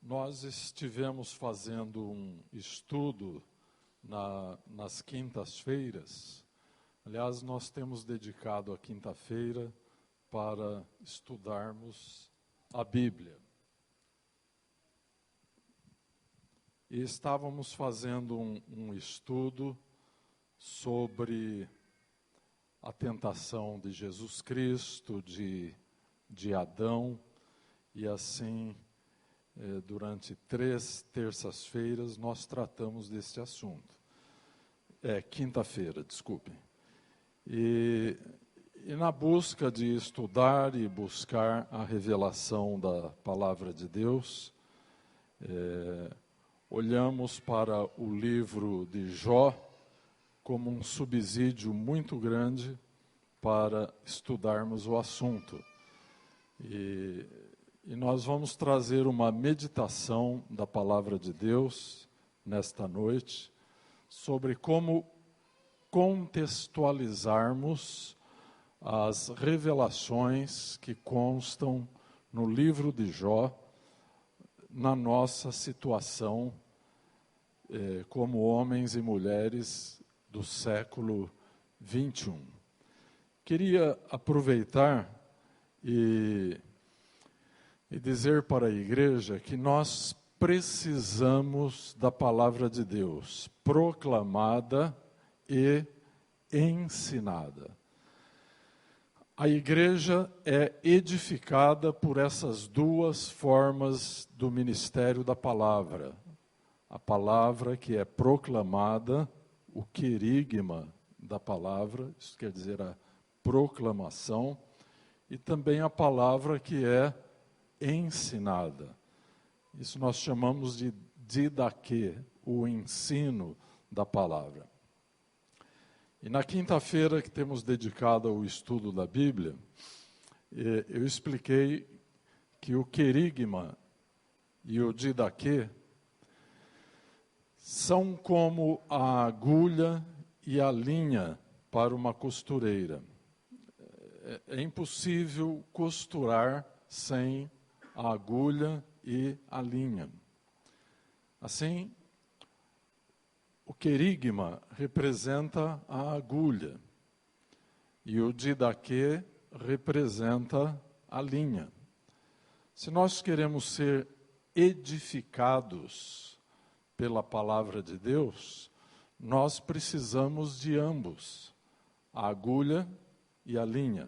Nós estivemos fazendo um estudo nas quintas-feiras. Aliás, nós temos dedicado a quinta-feira para estudarmos a Bíblia. E estávamos fazendo um estudo sobre a tentação de Jesus Cristo, de Adão, e assim, durante 3 terças-feiras, nós tratamos desse assunto. Quinta-feira, desculpem. E na busca de estudar e buscar a revelação da Palavra de Deus, olhamos para o livro de Jó como um subsídio muito grande para estudarmos o assunto. E nós vamos trazer uma meditação da Palavra de Deus nesta noite sobre como contextualizarmos as revelações que constam no livro de Jó na nossa situação como homens e mulheres do século 21. Queria aproveitar e dizer para a igreja que nós precisamos da palavra de Deus, proclamada e ensinada. A igreja é edificada por essas duas formas do ministério da palavra. A palavra que é proclamada, o querigma da palavra, isso quer dizer a proclamação, e também a palavra que é ensinada. Isso nós chamamos de didaquê, o ensino da palavra. E na quinta-feira que temos dedicado ao estudo da Bíblia, eu expliquei que o querigma e o didaquê são como a agulha e a linha para uma costureira. É impossível costurar sem a agulha e a linha. Assim, o querigma representa a agulha e o didaquê representa a linha. Se nós queremos ser edificados pela palavra de Deus, nós precisamos de ambos, a agulha e a linha.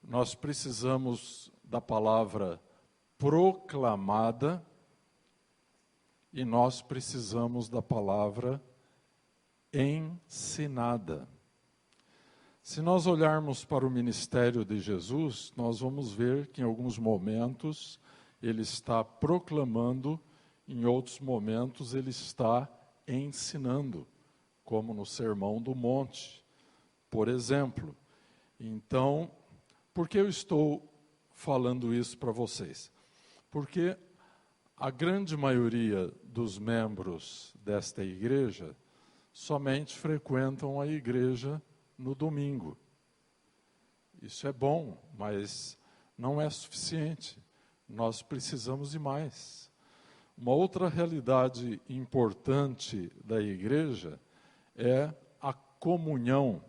Nós precisamos da palavra proclamada e nós precisamos da palavra ensinada. Se nós olharmos para o ministério de Jesus, nós vamos ver que em alguns momentos ele está proclamando, em outros momentos ele está ensinando, como no Sermão do Monte, por exemplo. Então, por que eu estou falando isso para vocês? Porque a grande maioria dos membros desta igreja somente frequentam a igreja no domingo. Isso é bom, mas não é suficiente. Nós precisamos de mais. Uma outra realidade importante da igreja é a comunhão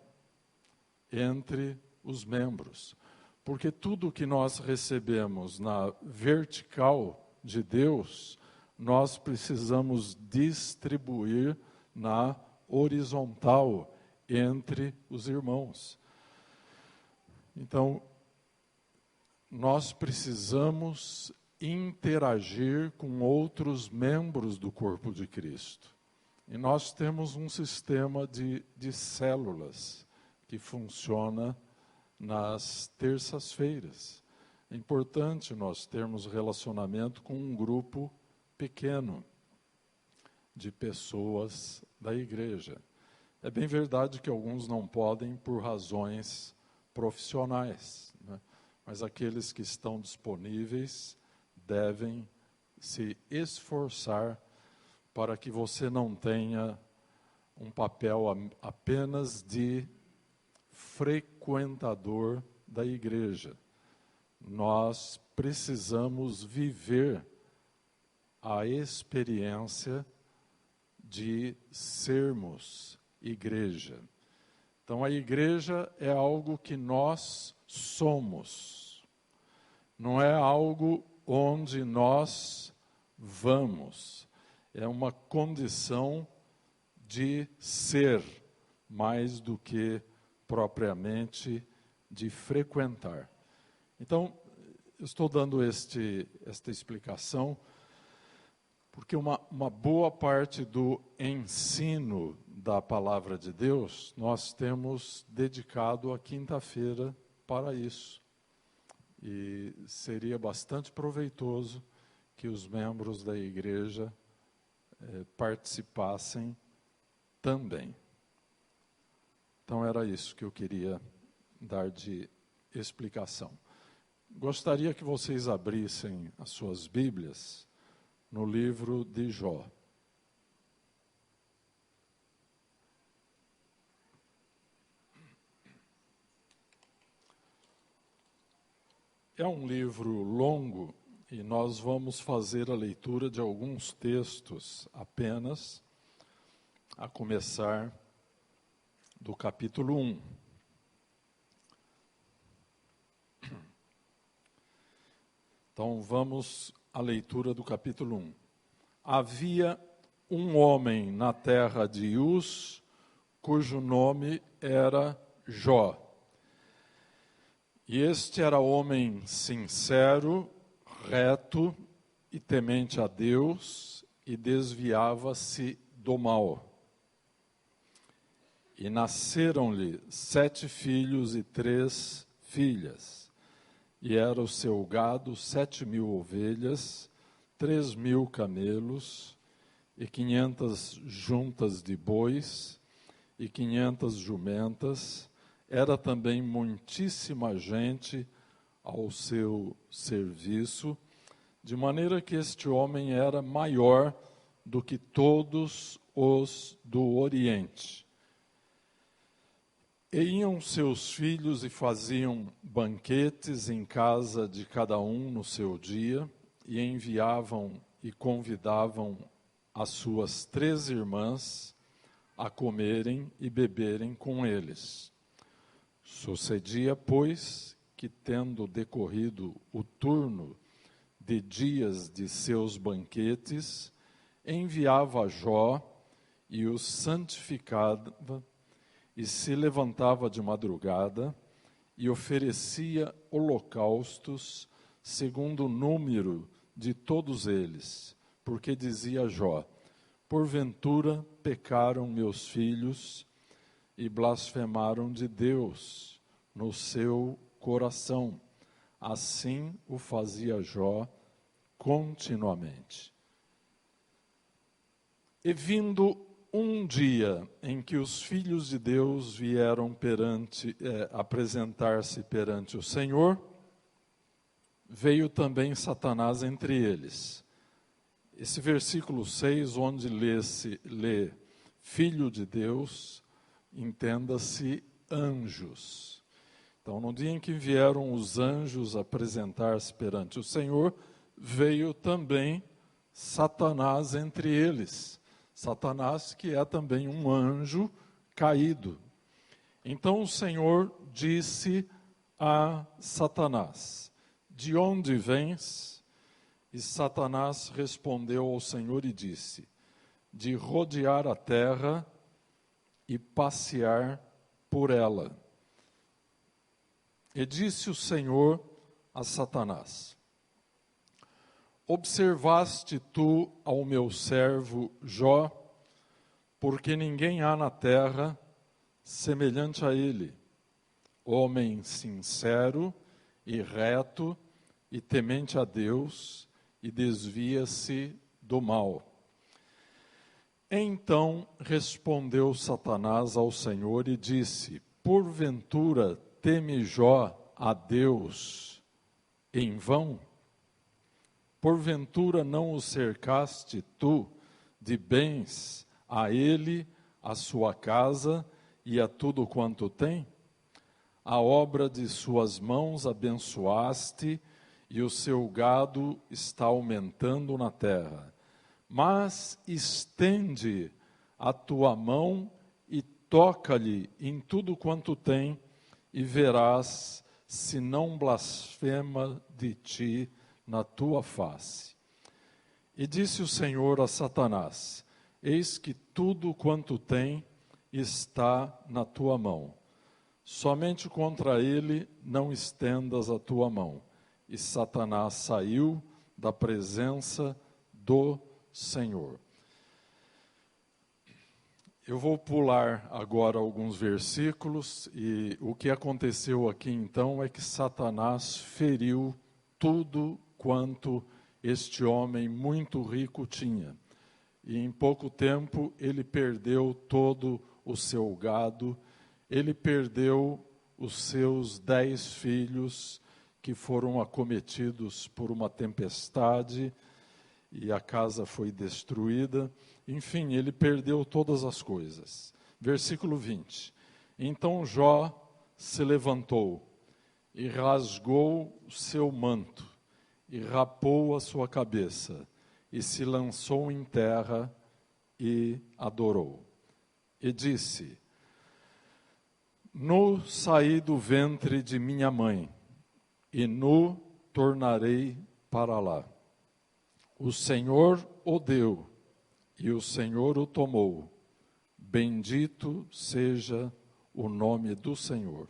entre os membros. Porque tudo que nós recebemos na vertical de Deus, nós precisamos distribuir na horizontal entre os irmãos. Então, nós precisamos interagir com outros membros do corpo de Cristo. E nós temos um sistema de células que funciona nas terças-feiras. É importante nós termos relacionamento com um grupo pequeno de pessoas da igreja. É bem verdade que alguns não podem por razões profissionais, né? Mas aqueles que estão disponíveis devem se esforçar para que você não tenha um papel apenas de frequentador da igreja. Nós precisamos viver a experiência de sermos igreja. Então, a igreja é algo que nós somos, não é algo onde nós vamos, é uma condição de ser, mais do que propriamente de frequentar. Então, eu estou dando esta explicação, porque uma boa parte do ensino da palavra de Deus, nós temos dedicado a quinta-feira para isso. E seria bastante proveitoso que os membros da igreja participassem também. Então era isso que eu queria dar de explicação. Gostaria que vocês abrissem as suas Bíblias no livro de Jó. É um livro longo e nós vamos fazer a leitura de alguns textos apenas, a começar do capítulo 1. Então vamos à leitura do capítulo 1. Havia um homem na terra de Uz, cujo nome era Jó. E este era homem sincero, reto e temente a Deus, e desviava-se do mal. E nasceram-lhe 7 filhos e 3 filhas. E era o seu gado 7.000 ovelhas, 3.000 camelos, e 500 juntas de bois, e 500 jumentas. Era também muitíssima gente ao seu serviço, de maneira que este homem era maior do que todos os do Oriente. E iam seus filhos e faziam banquetes em casa de cada um no seu dia, e enviavam e convidavam as suas 3 irmãs a comerem e beberem com eles. Sucedia, pois, que tendo decorrido o turno de dias de seus banquetes, enviava Jó e os santificava, e se levantava de madrugada e oferecia holocaustos segundo o número de todos eles, porque dizia Jó: porventura pecaram meus filhos e blasfemaram de Deus no seu coração. Assim o fazia Jó continuamente. E vindo um dia em que os filhos de Deus vieram apresentar-se perante o Senhor, veio também Satanás entre eles. Esse versículo 6, onde lê filho de Deus, entenda-se anjos. Então, no dia em que vieram os anjos apresentar-se perante o Senhor, veio também Satanás entre eles. Satanás, que é também um anjo caído. Então o Senhor disse a Satanás: de onde vens? E Satanás respondeu ao Senhor e disse: de rodear a terra e passear por ela. E disse o Senhor a Satanás: observaste tu ao meu servo Jó, porque ninguém há na terra semelhante a ele, homem sincero e reto e temente a Deus, e desvia-se do mal. Então respondeu Satanás ao Senhor e disse: porventura teme Jó a Deus em vão? Porventura não o cercaste tu de bens a ele, a sua casa e a tudo quanto tem? A obra de suas mãos abençoaste, e o seu gado está aumentando na terra. Mas estende a tua mão e toca-lhe em tudo quanto tem, e verás se não blasfema de ti na tua face. E disse o Senhor a Satanás: eis que tudo quanto tem está na tua mão. Somente contra ele não estendas a tua mão. E Satanás saiu da presença do Senhor. Eu vou pular agora alguns versículos, e o que aconteceu aqui então é que Satanás feriu tudo quanto este homem muito rico tinha. E em pouco tempo ele perdeu todo o seu gado, ele perdeu os seus 10 filhos que foram acometidos por uma tempestade, e a casa foi destruída. Enfim, ele perdeu todas as coisas. Versículo 20. Então Jó se levantou e rasgou o seu manto e rapou a sua cabeça e se lançou em terra e adorou. E disse: nu saí do ventre de minha mãe e nu tornarei para lá. O Senhor o deu, e o Senhor o tomou. Bendito seja o nome do Senhor.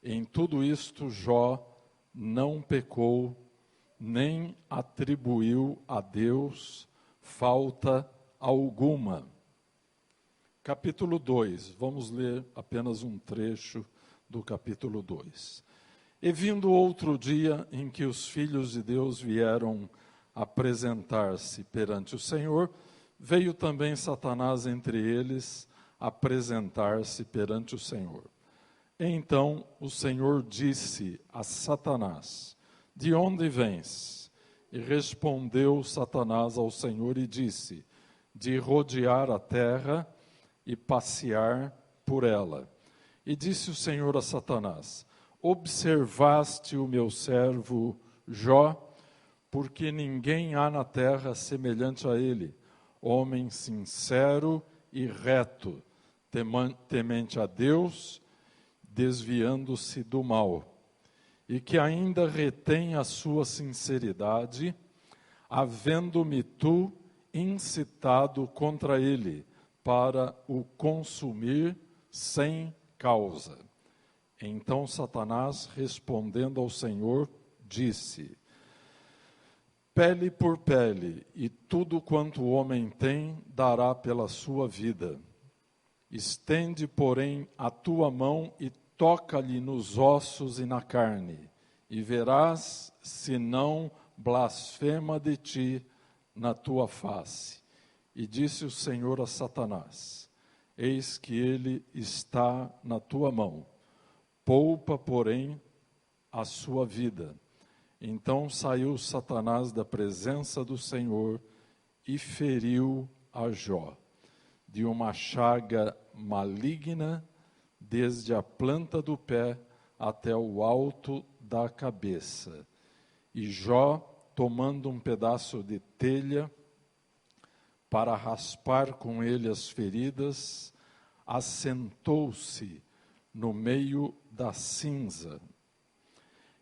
Em tudo isto, Jó não pecou, nem atribuiu a Deus falta alguma. Capítulo 2, vamos ler apenas um trecho do capítulo 2. E vindo outro dia em que os filhos de Deus vieram apresentar-se perante o Senhor, veio também Satanás entre eles apresentar-se perante o Senhor. Então o Senhor disse a Satanás: de onde vens? E respondeu Satanás ao Senhor e disse: de rodear a terra e passear por ela. E disse o Senhor a Satanás: observaste o meu servo Jó? Porque ninguém há na terra semelhante a ele, homem sincero e reto, temente a Deus, desviando-se do mal, e que ainda retém a sua sinceridade, havendo-me tu incitado contra ele, para o consumir sem causa. Então Satanás, respondendo ao Senhor, disse: pele por pele, e tudo quanto o homem tem, dará pela sua vida. Estende, porém, a tua mão e toca-lhe nos ossos e na carne, e verás se não blasfema de ti na tua face. E disse o Senhor a Satanás: eis que ele está na tua mão, poupa, porém, a sua vida. Então saiu Satanás da presença do Senhor e feriu a Jó, de uma chaga maligna, desde a planta do pé até o alto da cabeça. E Jó, tomando um pedaço de telha, para raspar com ele as feridas, assentou-se no meio da cinza.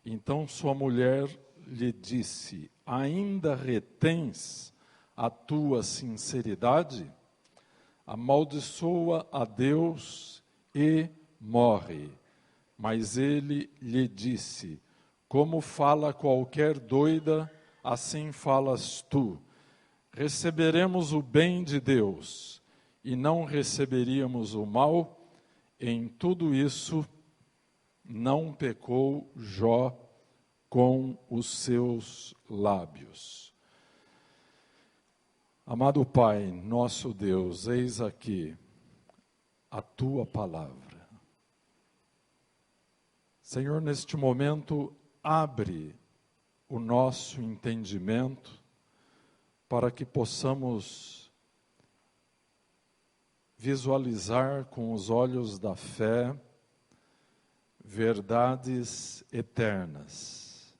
Então sua mulher lhe disse: ainda retens a tua sinceridade? Amaldiçoa a Deus e morre. Mas ele lhe disse: como fala qualquer doida, assim falas tu. Receberemos o bem de Deus e não receberíamos o mal? Em tudo isso não pecou Jó com os seus lábios. Amado Pai, nosso Deus, eis aqui a tua palavra. Senhor, neste momento, abre o nosso entendimento para que possamos visualizar com os olhos da fé verdades eternas.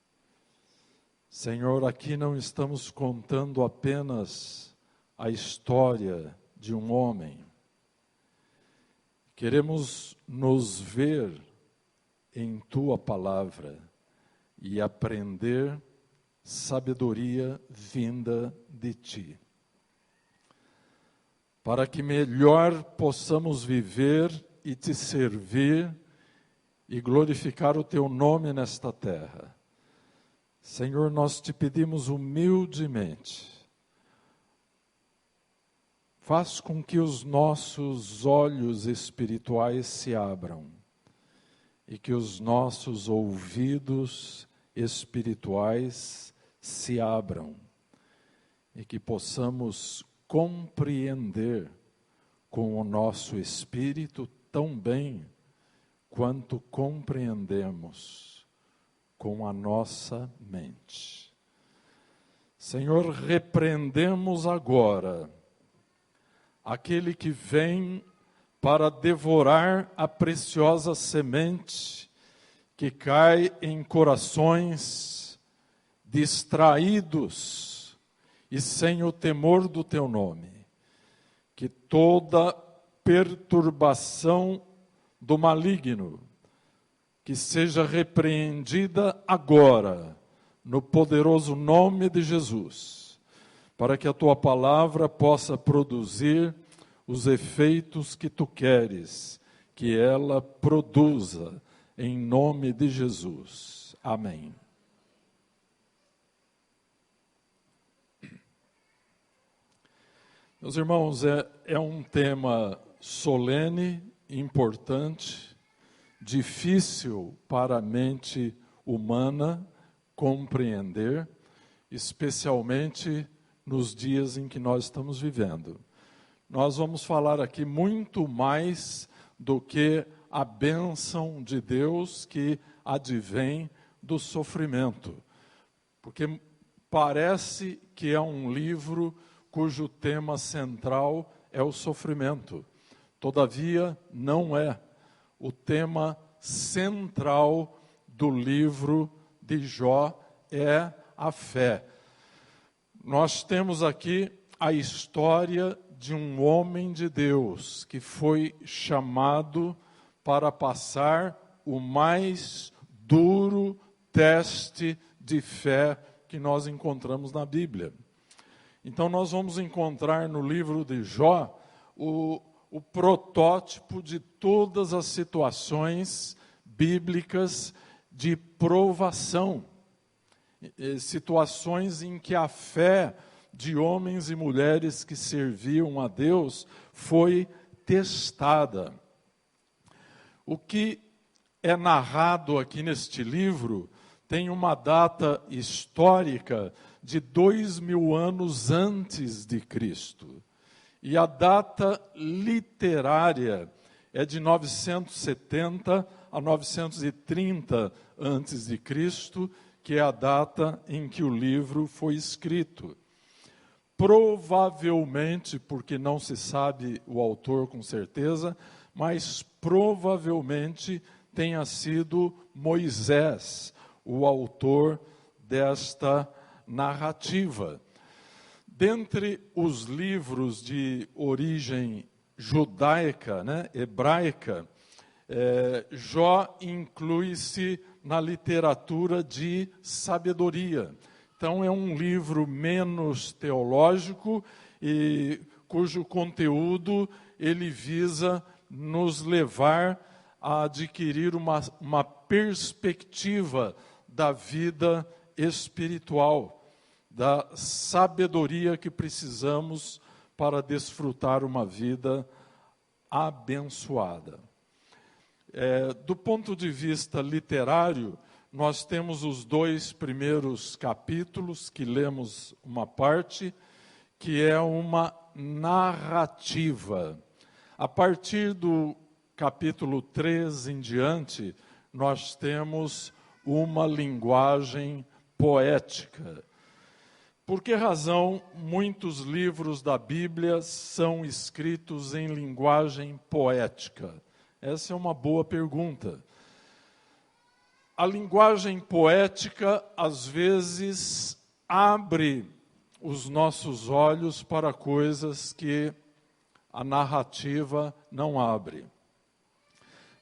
Senhor, aqui não estamos contando apenas a história de um homem. Queremos nos ver em Tua palavra e aprender sabedoria vinda de Ti, para que melhor possamos viver e Te servir e glorificar o Teu nome nesta terra. Senhor, nós Te pedimos humildemente, faz com que os nossos olhos espirituais se abram e que os nossos ouvidos espirituais se abram e que possamos compreender com o nosso espírito tão bem quanto compreendemos com a nossa mente. Senhor, repreendemos agora aquele que vem para devorar a preciosa semente que cai em corações distraídos e sem o temor do Teu nome. Que toda perturbação do maligno que seja repreendida agora, no poderoso nome de Jesus, para que a Tua palavra possa produzir os efeitos que Tu queres que ela produza, em nome de Jesus. Amém. Meus irmãos, é um tema solene, importante, difícil para a mente humana compreender, especialmente nos dias em que nós estamos vivendo. Nós vamos falar aqui muito mais do que a bênção de Deus que advém do sofrimento, porque parece que é um livro cujo tema central é o sofrimento. Todavia, não é. O tema central do livro de Jó é a fé. Nós temos aqui a história de um homem de Deus que foi chamado para passar o mais duro teste de fé que nós encontramos na Bíblia. Então nós vamos encontrar no livro de Jó o protótipo de todas as situações bíblicas de provação, situações em que a fé de homens e mulheres que serviam a Deus foi testada. O que é narrado aqui neste livro tem uma data histórica de 2000 anos antes de Cristo. E a data literária é de 970 a 930 antes de Cristo, que é a data em que o livro foi escrito. Provavelmente, porque não se sabe o autor com certeza, mas provavelmente tenha sido Moisés, o autor desta narrativa. Dentre os livros de origem judaica, hebraica, Jó inclui-se na literatura de sabedoria. Então é um livro menos teológico e cujo conteúdo ele visa nos levar a adquirir uma perspectiva da vida espiritual, da sabedoria que precisamos para desfrutar uma vida abençoada. Do ponto de vista literário, nós temos os 2 primeiros capítulos, que lemos uma parte, que é uma narrativa. A partir do capítulo 3 em diante, nós temos uma linguagem poética. Por que razão muitos livros da Bíblia são escritos em linguagem poética? Essa é uma boa pergunta. A linguagem poética, às vezes, abre os nossos olhos para coisas que a narrativa não abre.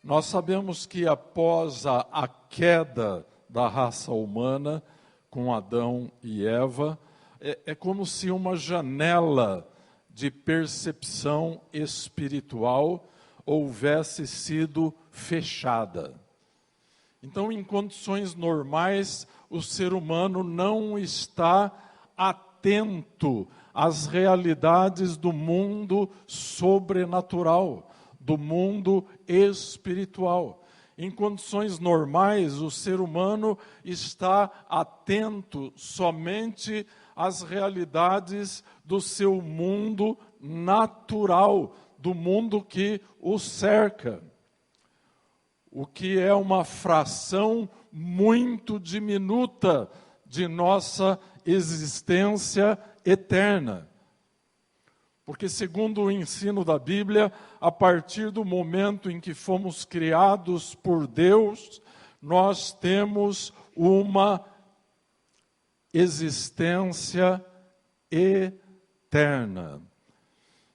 Nós sabemos que após a queda da raça humana, com Adão e Eva, é como se uma janela de percepção espiritual houvesse sido fechada. Então, em condições normais, o ser humano não está atento às realidades do mundo sobrenatural, do mundo espiritual. Em condições normais, o ser humano está atento somente às realidades do seu mundo natural, do mundo que o cerca. O que é uma fração muito diminuta de nossa existência eterna. Porque, segundo o ensino da Bíblia, a partir do momento em que fomos criados por Deus, nós temos uma existência eterna.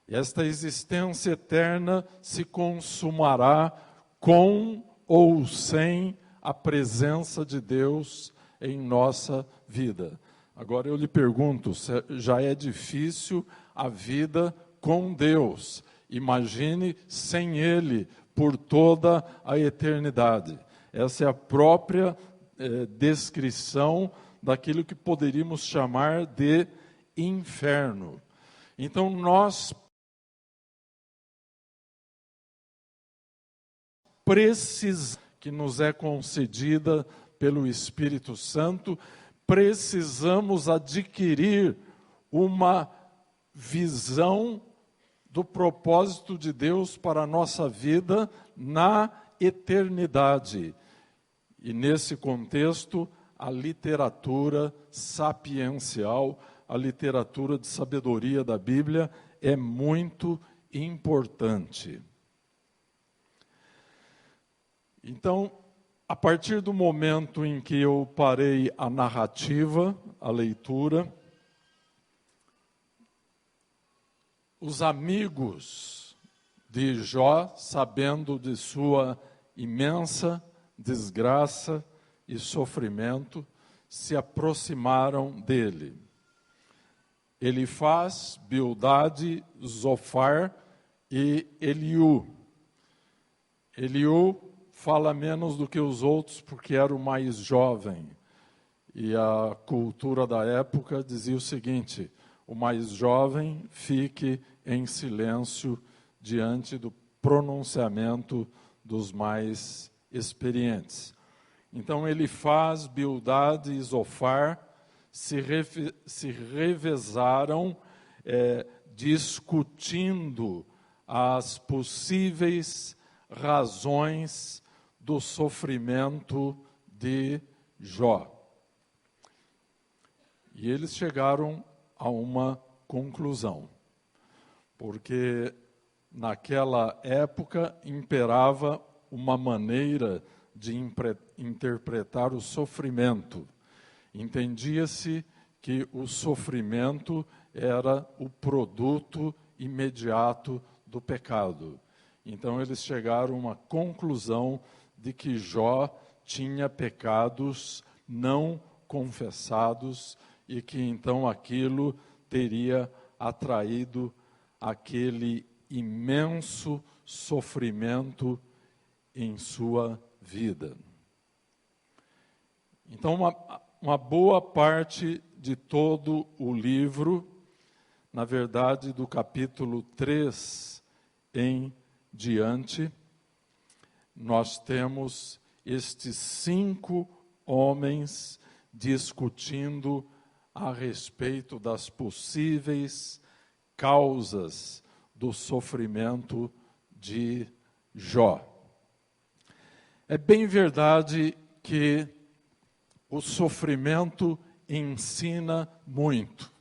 E esta existência eterna se consumará com ou sem a presença de Deus em nossa vida. Agora eu lhe pergunto, já é difícil a vida com Deus. Imagine sem Ele por toda a eternidade. Essa é a própria descrição daquilo que poderíamos chamar de inferno. Então nós que nos é concedida pelo Espírito Santo, precisamos adquirir uma visão do propósito de Deus para a nossa vida na eternidade. E nesse contexto, a literatura sapiencial, a literatura de sabedoria da Bíblia é muito importante. Então, a partir do momento em que eu parei a narrativa, a leitura, os amigos de Jó, sabendo de sua imensa desgraça e sofrimento, se aproximaram dele. Elifaz, Bildade, Zofar e Eliú. Eliú fala menos do que os outros porque era o mais jovem. E a cultura da época dizia o seguinte: o mais jovem fique em silêncio diante do pronunciamento dos mais experientes. Então Elifaz, Bildade e Zofar se revezaram discutindo as possíveis razões do sofrimento de Jó. E eles chegaram a uma conclusão, porque naquela época imperava uma maneira de interpretar o sofrimento. Entendia-se que o sofrimento era o produto imediato do pecado. Então eles chegaram a uma conclusão de que Jó tinha pecados não confessados e que então aquilo teria atraído aquele imenso sofrimento em sua vida. Então uma boa parte de todo o livro, na verdade do capítulo 3 em diante, nós temos estes 5 homens discutindo a respeito das possíveis causas do sofrimento de Jó. É bem verdade que o sofrimento ensina muito.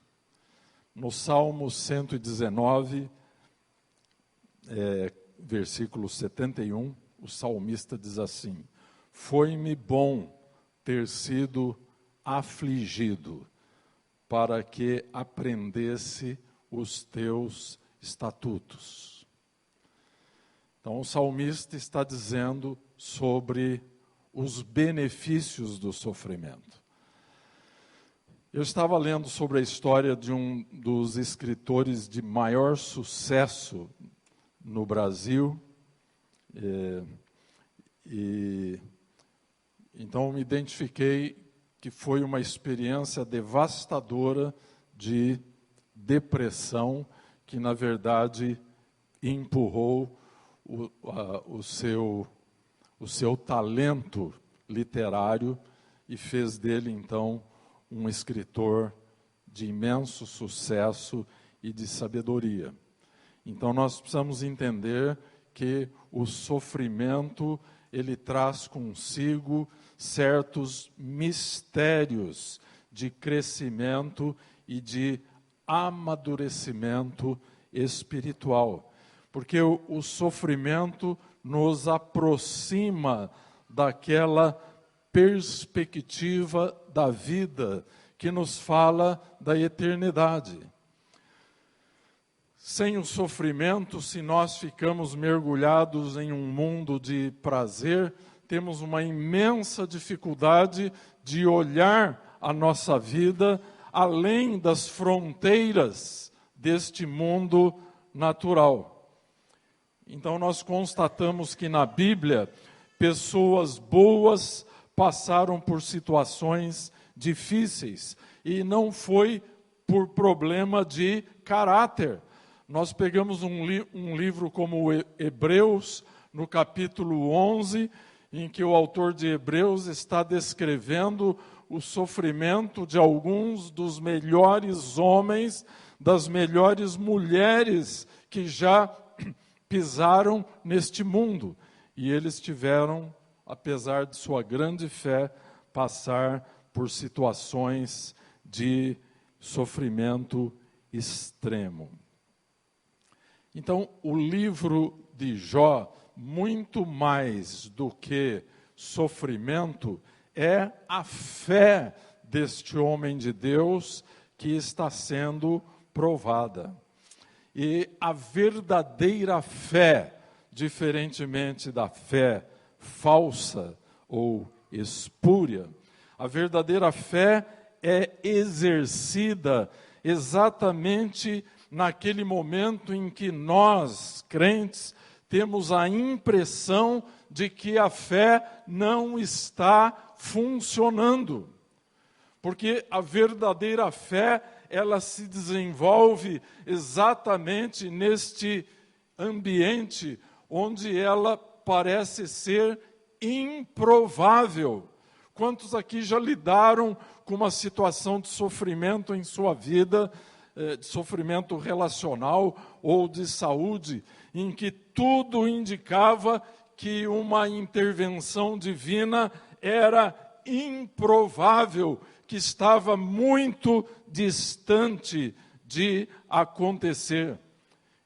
No Salmo 119, versículo 71, o salmista diz assim: foi-me bom ter sido afligido, para que aprendesse os teus estatutos. Então, o salmista está dizendo sobre os benefícios do sofrimento. Eu estava lendo sobre a história de um dos escritores de maior sucesso no Brasil, então me identifiquei que foi uma experiência devastadora de depressão, que na verdade empurrou o seu talento literário e fez dele então um escritor de imenso sucesso e de sabedoria. Então nós precisamos entender que o sofrimento, ele traz consigo certos mistérios de crescimento e de amadurecimento espiritual. Porque o sofrimento nos aproxima daquela perspectiva da vida que nos fala da eternidade. Sem o sofrimento, se nós ficamos mergulhados em um mundo de prazer, temos uma imensa dificuldade de olhar a nossa vida além das fronteiras deste mundo natural. Então nós constatamos que na Bíblia, pessoas boas passaram por situações difíceis e não foi por problema de caráter. Nós pegamos um livro como Hebreus, no capítulo 11, em que o autor de Hebreus está descrevendo o sofrimento de alguns dos melhores homens, das melhores mulheres que já pisaram neste mundo. E eles tiveram, apesar de sua grande fé, passar por situações de sofrimento extremo. Então, o livro de Jó, muito mais do que sofrimento, é a fé deste homem de Deus que está sendo provada. E a verdadeira fé, diferentemente da fé falsa ou espúria, a verdadeira fé é exercida exatamente naquele momento em que nós, crentes, temos a impressão de que a fé não está funcionando. Porque a verdadeira fé, ela se desenvolve exatamente neste ambiente onde ela parece ser improvável. Quantos aqui já lidaram com uma situação de sofrimento em sua vida, de sofrimento relacional ou de saúde, em que tudo indicava que uma intervenção divina era improvável, que estava muito distante de acontecer.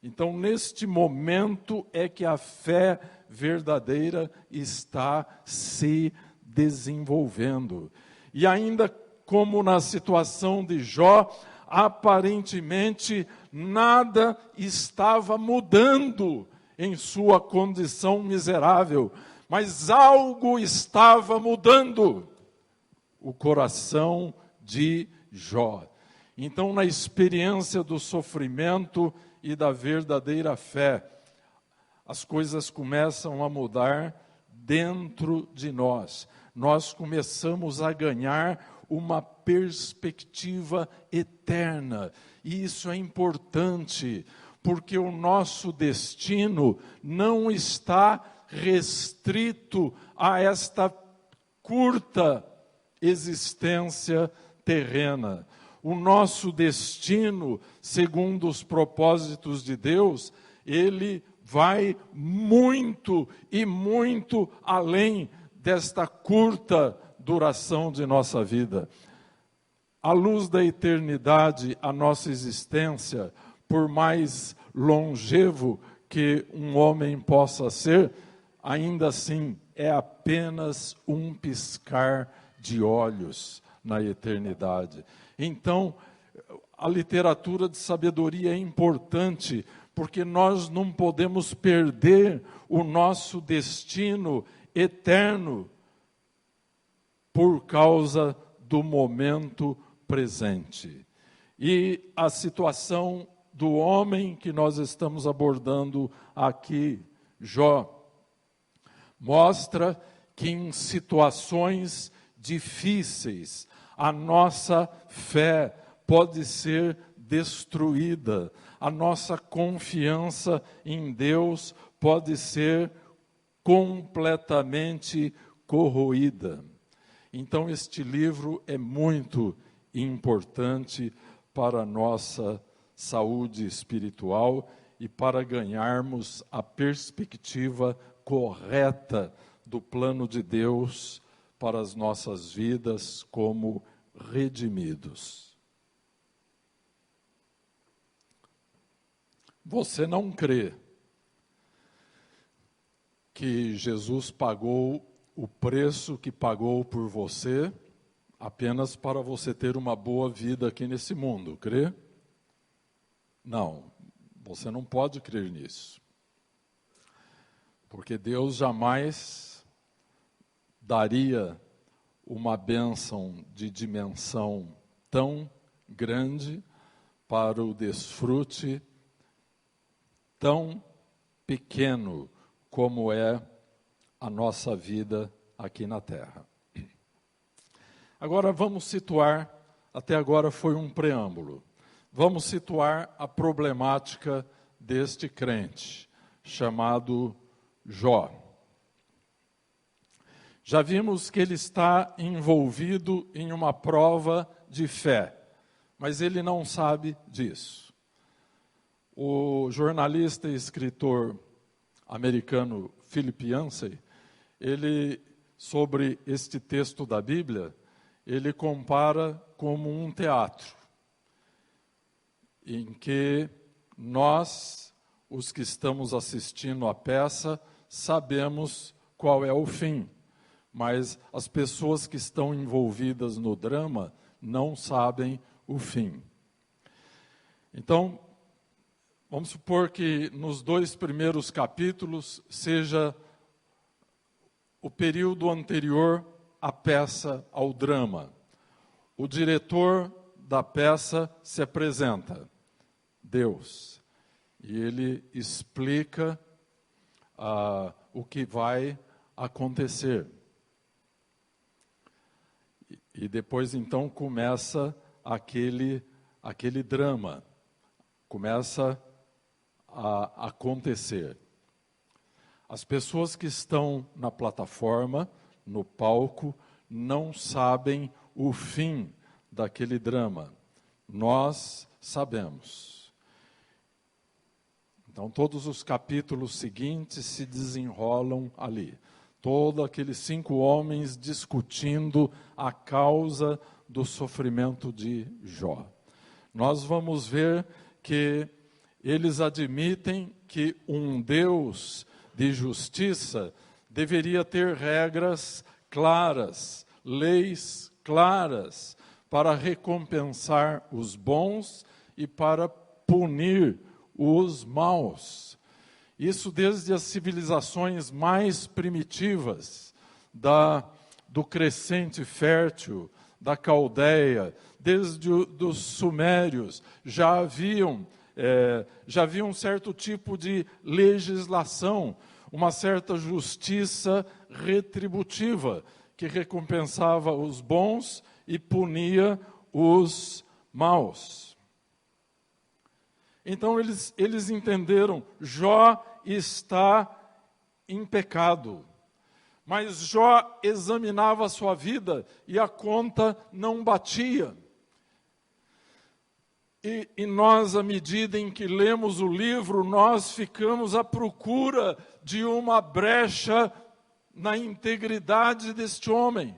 Então, neste momento é que a fé verdadeira está se desenvolvendo. E ainda como na situação de Jó, aparentemente nada estava mudando em sua condição miserável, mas algo estava mudando: o coração de Jó. Então, na experiência do sofrimento e da verdadeira fé, as coisas começam a mudar dentro de nós. Nós começamos a ganhar uma perspectiva eterna. E isso é importante, porque o nosso destino não está restrito a esta curta existência terrena. O nosso destino, segundo os propósitos de Deus, ele vai muito e muito além desta curta duração de nossa vida. À luz da eternidade, a nossa existência, por mais longevo que um homem possa ser, ainda assim é apenas um piscar de olhos na eternidade. Então, a literatura de sabedoria é importante, porque nós não podemos perder o nosso destino eterno por causa do momento presente. E a situação do homem que nós estamos abordando aqui, Jó, mostra que em situações difíceis a nossa fé pode ser destruída, a nossa confiança em Deus pode ser completamente corroída. Então, este livro é muito importante para a nossa saúde espiritual e para ganharmos a perspectiva correta do plano de Deus para as nossas vidas como redimidos. Você não crê que Jesus pagou o preço que pagou por você apenas para você ter uma boa vida aqui nesse mundo, crê? Não, você não pode crer nisso. Porque Deus jamais daria uma bênção de dimensão tão grande para o desfrute tão pequeno como é a nossa vida aqui na Terra. Agora vamos situar, até agora foi um preâmbulo, vamos situar a problemática deste crente, chamado Jó. Já vimos que ele está envolvido em uma prova de fé, mas ele não sabe disso. O jornalista e escritor americano Philip Yancey, ele, sobre este texto da Bíblia, ele compara como um teatro, em que nós, os que estamos assistindo à peça, sabemos qual é o fim, mas as pessoas que estão envolvidas no drama não sabem o fim. Então, vamos supor que nos 2 primeiros capítulos seja o período anterior à peça, ao drama. O diretor da peça se apresenta, Deus, e ele explica o que vai acontecer. E depois, então, começa aquele drama, começa a acontecer. As pessoas que estão na plataforma, no palco, não sabem o fim daquele drama. Nós sabemos. Então, todos os capítulos seguintes se desenrolam ali. Todos aqueles 5 homens discutindo a causa do sofrimento de Jó. Nós vamos ver que eles admitem que um Deus de justiça deveria ter regras claras, leis claras, para recompensar os bons e para punir os maus. Isso desde as civilizações mais primitivas, do crescente fértil, da Caldeia, desde os sumérios, já havia um certo tipo de legislação, uma certa justiça retributiva, que recompensava os bons e punia os maus. Então eles entenderam, Jó está em pecado. Mas Jó examinava a sua vida e a conta não batia. E nós, à medida em que lemos o livro, nós ficamos à procura de uma brecha na integridade deste homem.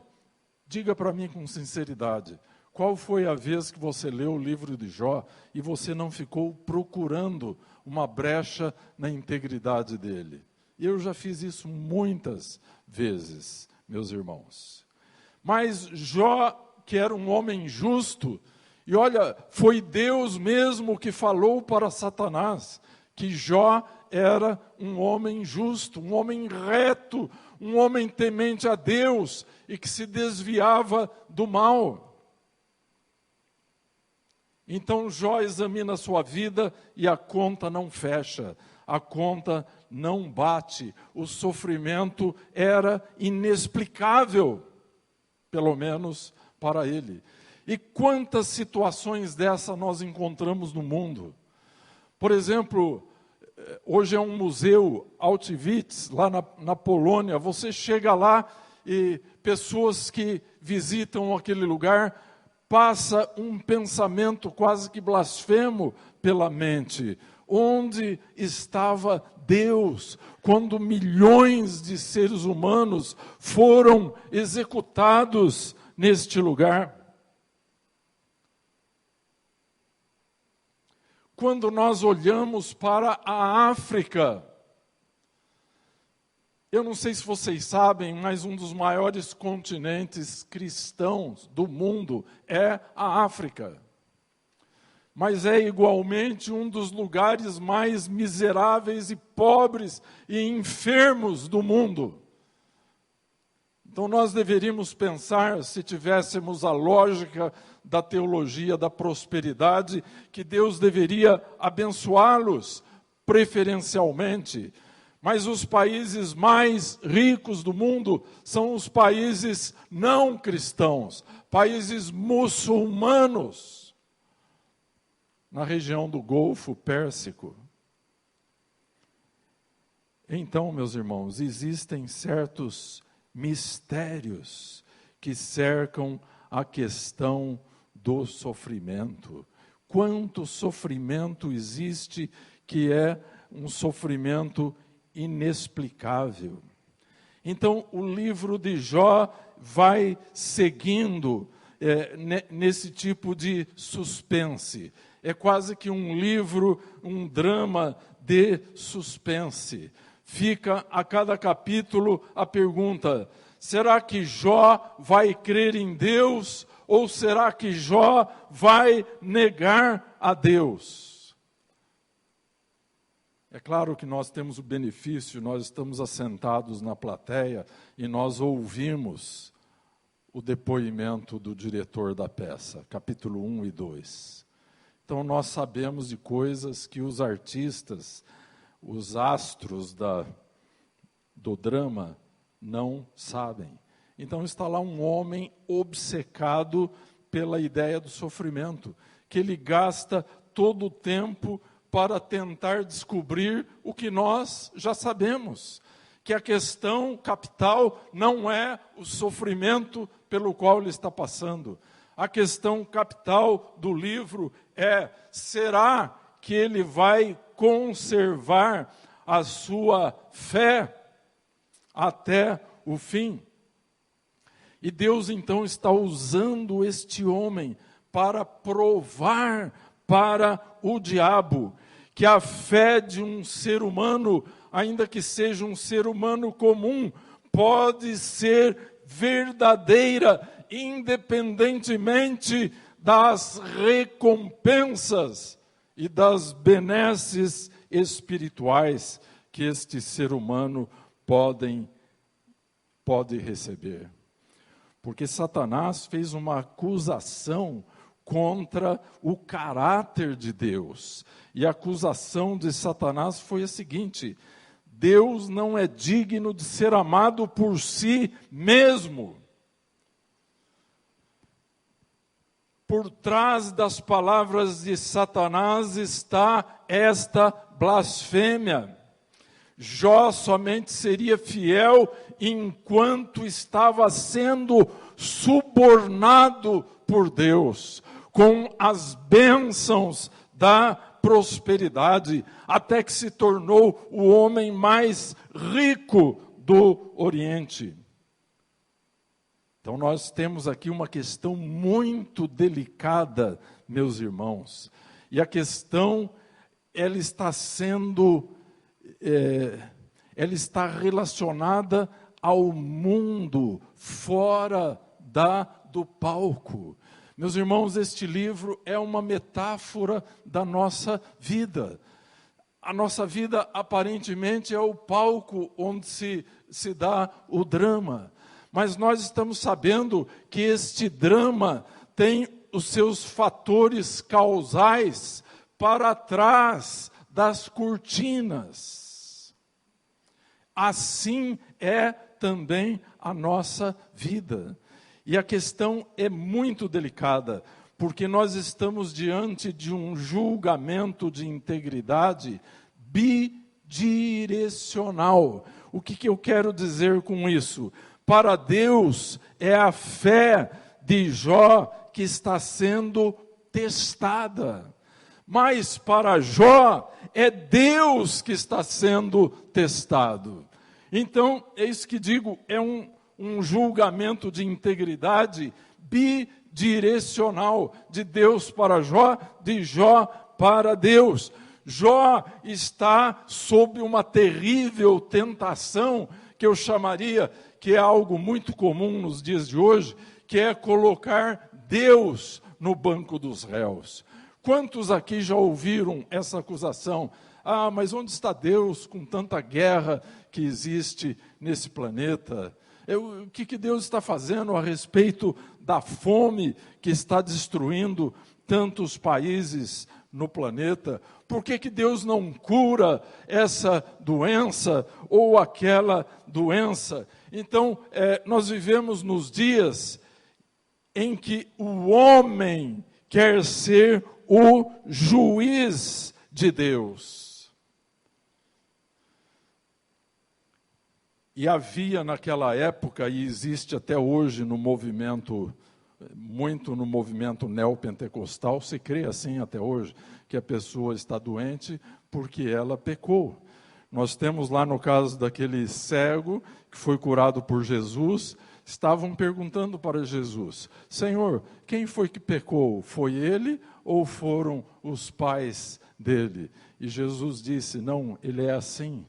Diga para mim com sinceridade, qual foi a vez que você leu o livro de Jó e você não ficou procurando uma brecha na integridade dele? Eu já fiz isso muitas vezes, meus irmãos. Mas Jó, que era um homem justo, e olha, foi Deus mesmo que falou para Satanás que Jó era um homem justo, um homem reto, um homem temente a Deus e que se desviava do mal. Então Jó examina a sua vida e a conta não fecha, a conta não bate, o sofrimento era inexplicável, pelo menos para ele. E quantas situações dessa nós encontramos no mundo? Por exemplo, hoje é um museu, Auschwitz, lá na Polônia. Você chega lá e pessoas que visitam aquele lugar, passa um pensamento quase que blasfemo pela mente. Onde estava Deus quando milhões de seres humanos foram executados neste lugar? Quando nós olhamos para a África, eu não sei se vocês sabem, mas um dos maiores continentes cristãos do mundo é a África. Mas é igualmente um dos lugares mais miseráveis e pobres e enfermos do mundo. Então nós deveríamos pensar, se tivéssemos a lógica da teologia da prosperidade, que Deus deveria abençoá-los preferencialmente. Mas os países mais ricos do mundo são os países não cristãos, países muçulmanos, na região do Golfo Pérsico. Então, meus irmãos, existem certos mistérios que cercam a questão do sofrimento. Quanto sofrimento existe que é um sofrimento inexplicável. Então, o livro de Jó vai seguindo nesse tipo de suspense. É quase que um livro, um drama de suspense. Fica a cada capítulo a pergunta: será que Jó vai crer em Deus ou será que Jó vai negar a Deus? É claro que nós temos o benefício, nós estamos assentados na plateia e nós ouvimos o depoimento do diretor da peça, capítulo 1 e 2. Então nós sabemos de coisas que os artistas, os astros do drama não sabem. Então está lá um homem obcecado pela ideia do sofrimento, que ele gasta todo o tempo para tentar descobrir o que nós já sabemos, que a questão capital não é o sofrimento pelo qual ele está passando. A questão capital do livro é: será que ele vai conservar a sua fé até o fim? E Deus então está usando este homem para provar para o diabo que a fé de um ser humano, ainda que seja um ser humano comum, pode ser verdadeira, independentemente das recompensas e das benesses espirituais que este ser humano pode receber. Porque Satanás fez uma acusação contra o caráter de Deus. E a acusação de Satanás foi a seguinte: Deus não é digno de ser amado por si mesmo. Por trás das palavras de Satanás está esta blasfêmia. Jó somente seria fiel enquanto estava sendo subornado por Deus, com as bênçãos da prosperidade, até que se tornou o homem mais rico do Oriente. Então nós temos aqui uma questão muito delicada, meus irmãos. E a questão, ela está sendo ela está relacionada ao mundo fora do palco. Meus irmãos, este livro é uma metáfora da nossa vida. A nossa vida, aparentemente, é o palco onde se dá o drama. Mas nós estamos sabendo que este drama tem os seus fatores causais para trás das cortinas. Assim é também a nossa vida. E a questão é muito delicada, porque nós estamos diante de um julgamento de integridade bidirecional. O que eu quero dizer com isso? Para Deus, é a fé de Jó que está sendo testada. Mas para Jó, é Deus que está sendo testado. Então, é isso que digo, é um julgamento de integridade bidirecional, de Deus para Jó, de Jó para Deus. Jó está sob uma terrível tentação, que eu chamaria, que é algo muito comum nos dias de hoje, que é colocar Deus no banco dos réus. Quantos aqui já ouviram essa acusação? Ah, mas onde está Deus com tanta guerra que existe nesse planeta? O que Deus está fazendo a respeito da fome que está destruindo tantos países no planeta? Por que Deus não cura essa doença ou aquela doença? Então, nós vivemos nos dias em que o homem quer ser o juiz de Deus. E havia naquela época, e existe até hoje no movimento, muito no movimento neopentecostal, se crê assim até hoje, que a pessoa está doente porque ela pecou. Nós temos lá no caso daquele cego que foi curado por Jesus, estavam perguntando para Jesus: Senhor, quem foi que pecou? Foi ele ou foram os pais dele? E Jesus disse: não, ele é assim,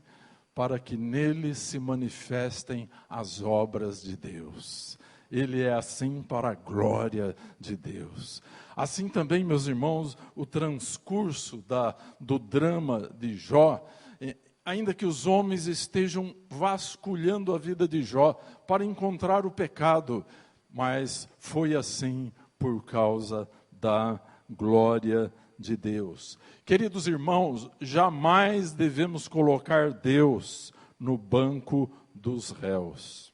para que nele se manifestem as obras de Deus. Ele é assim para a glória de Deus. Assim também, meus irmãos, o transcurso do drama de Jó, ainda que os homens estejam vasculhando a vida de Jó para encontrar o pecado, mas foi assim por causa da glória de Deus. Queridos irmãos, jamais devemos colocar Deus no banco dos réus.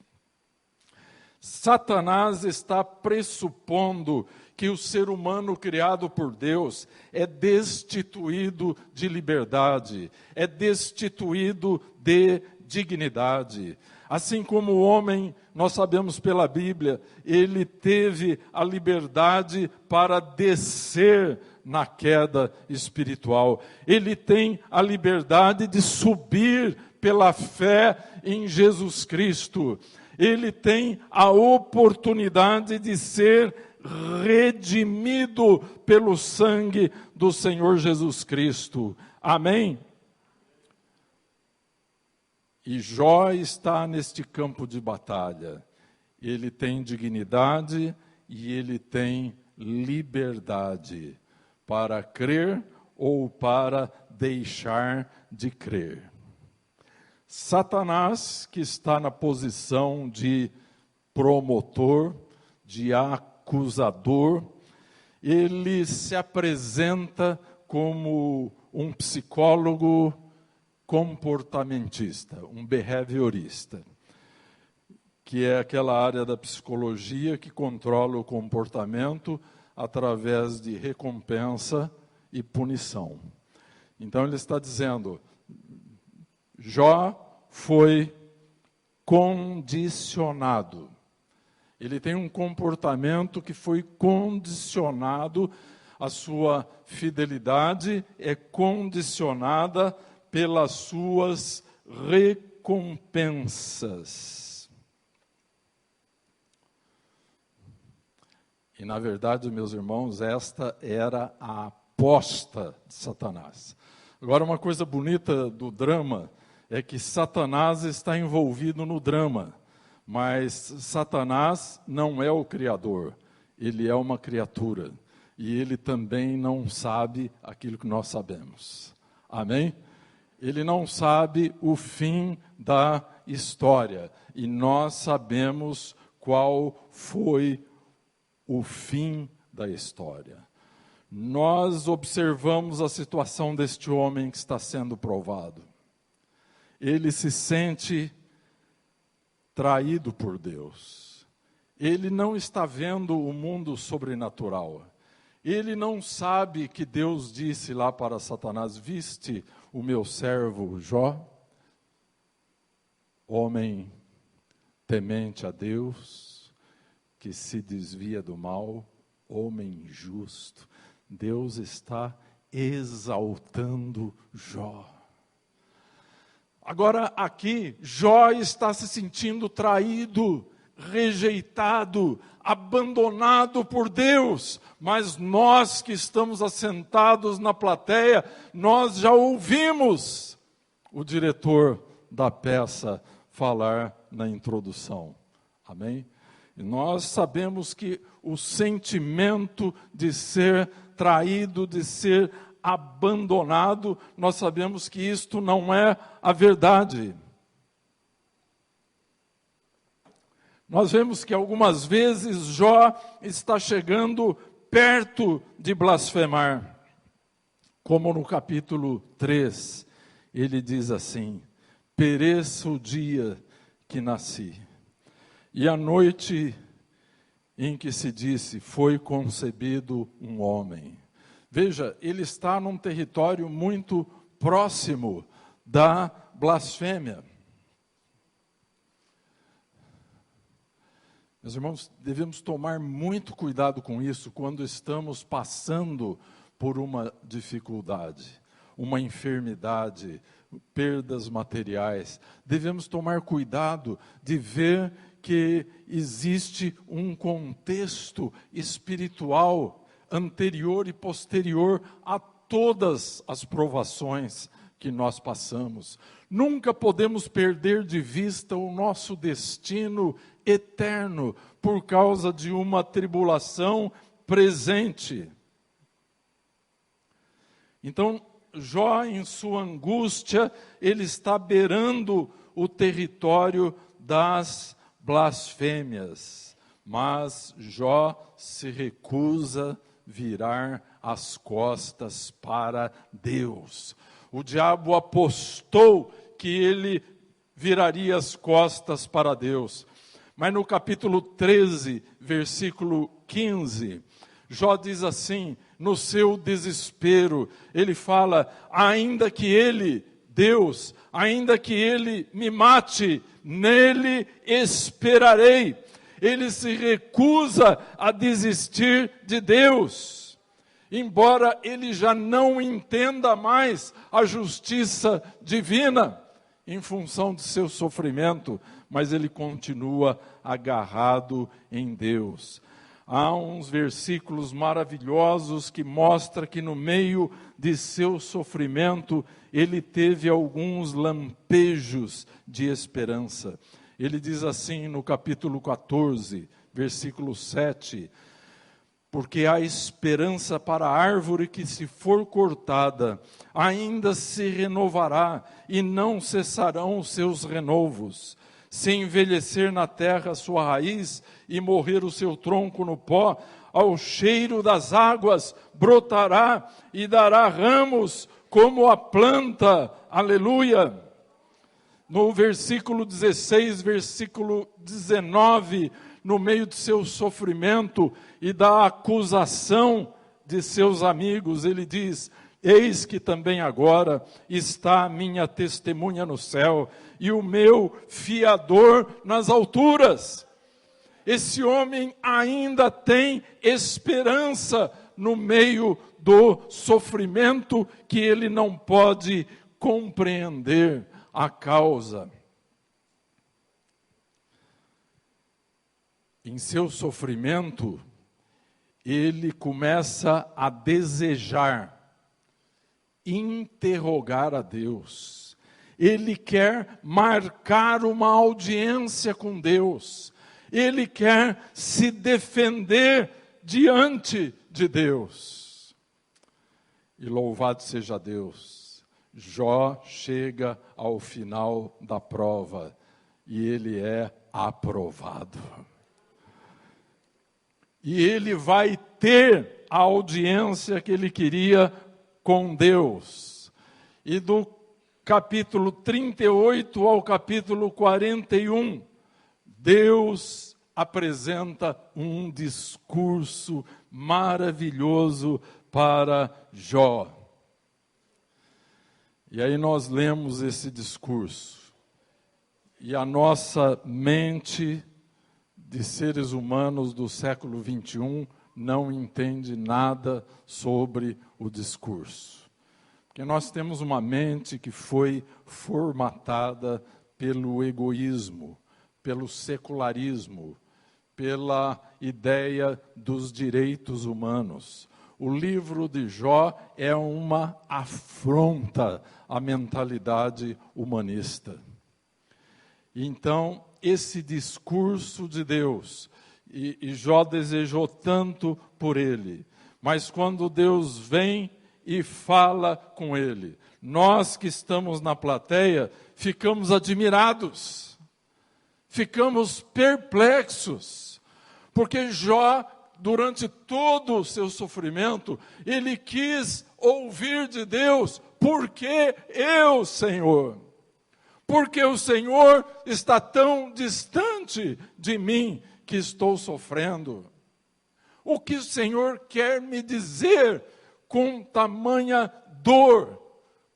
Satanás está pressupondo que o ser humano criado por Deus é destituído de liberdade, é destituído de dignidade. Assim como o homem, nós sabemos pela Bíblia, ele teve a liberdade para descer na queda espiritual. Ele tem a liberdade de subir pela fé em Jesus Cristo. Ele tem a oportunidade de ser redimido pelo sangue do Senhor Jesus Cristo. Amém? E Jó está neste campo de batalha. Ele tem dignidade e ele tem liberdade para crer ou para deixar de crer. Satanás, que está na posição de promotor, de acusador, ele se apresenta como um psicólogo comportamentista, um behaviorista, que é aquela área da psicologia que controla o comportamento através de recompensa e punição. Então ele está dizendo: Jó foi condicionado. Ele tem um comportamento que foi condicionado, a sua fidelidade é condicionada pelas suas recompensas. E, na verdade, meus irmãos, esta era a aposta de Satanás. Agora, uma coisa bonita do drama é que Satanás está envolvido no drama, mas Satanás não é o Criador, ele é uma criatura, e ele também não sabe aquilo que nós sabemos. Amém? Ele não sabe o fim da história, e nós sabemos qual foi o fim da história. Nós observamos a situação deste homem que está sendo provado. Ele se sente traído por Deus. Ele não está vendo o mundo sobrenatural. Ele não sabe que Deus disse lá para Satanás: viste o meu servo Jó, homem temente a Deus, que se desvia do mal, homem justo. Deus está exaltando Jó. Agora aqui, Jó está se sentindo traído, rejeitado, abandonado por Deus. Mas nós que estamos assentados na plateia, nós já ouvimos o diretor da peça falar na introdução. Amém? E nós sabemos que o sentimento de ser traído, de ser abandonado, nós sabemos que isto não é a verdade. Nós vemos que algumas vezes Jó está chegando perto de blasfemar. Como no capítulo 3, ele diz assim: pereça o dia que nasci, e a noite em que se disse, foi concebido um homem. Veja, ele está num território muito próximo da blasfêmia. Meus irmãos, devemos tomar muito cuidado com isso quando estamos passando por uma dificuldade, uma enfermidade, perdas materiais. Devemos tomar cuidado de ver que existe um contexto espiritual anterior e posterior a todas as provações que nós passamos. Nunca podemos perder de vista o nosso destino eterno por causa de uma tribulação presente. Então, Jó, em sua angústia, ele está beirando o território das blasfêmias. Mas Jó se recusa virar as costas para Deus. O diabo apostou que ele viraria as costas para Deus. Mas no capítulo 13, versículo 15, Jó diz assim, no seu desespero, ele fala: ainda que ele, Deus, ainda que ele me mate, nele esperarei. Ele se recusa a desistir de Deus, embora ele já não entenda mais a justiça divina, em função de seu sofrimento, mas ele continua agarrado em Deus. Há uns versículos maravilhosos que mostram que no meio de seu sofrimento, ele teve alguns lampejos de esperança. Ele diz assim no capítulo 14, versículo 7, porque há esperança para a árvore que, se for cortada, ainda se renovará e não cessarão os seus renovos. Se envelhecer na terra a sua raiz e morrer o seu tronco no pó, ao cheiro das águas brotará e dará ramos como a planta. Aleluia! No versículo 16, versículo 19, no meio de seu sofrimento e da acusação de seus amigos, ele diz: eis que também agora está a minha testemunha no céu e o meu fiador nas alturas. Esse homem ainda tem esperança no meio do sofrimento que ele não pode compreender a causa. Em seu sofrimento, ele começa a desejar, interrogar a Deus. ele quer marcar uma audiência com Deus. Ele quer se defender diante de Deus. E louvado seja Deus, Jó chega ao final da prova e ele é aprovado. E ele vai ter a audiência que ele queria com Deus. E do capítulo 38 ao capítulo 41, Deus apresenta um discurso maravilhoso para Jó. E aí nós lemos esse discurso. E a nossa mente de seres humanos do século 21 não entende nada sobre o discurso. Porque nós temos uma mente que foi formatada pelo egoísmo, pelo secularismo, pela ideia dos direitos humanos. O livro de Jó é uma afronta à mentalidade humanista. Então, esse discurso de Deus, e Jó desejou tanto por ele, mas quando Deus vem e fala com ele, nós que estamos na plateia ficamos admirados, ficamos perplexos, porque Jó, durante todo o seu sofrimento, ele quis ouvir de Deus: por que eu, Senhor? Porque o Senhor está tão distante de mim que estou sofrendo. O que o Senhor quer me dizer com tamanha dor,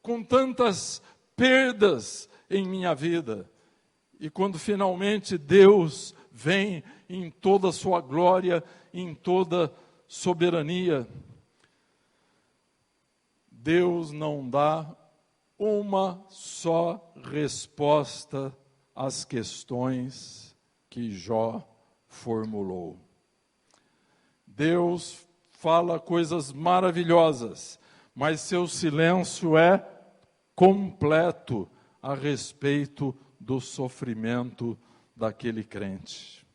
com tantas perdas em minha vida? E quando finalmente Deus vem em toda a sua glória, em toda soberania, Deus não dá uma só resposta às questões que Jó formulou. Deus fala coisas maravilhosas, mas seu silêncio é completo a respeito do sofrimento daquele crente.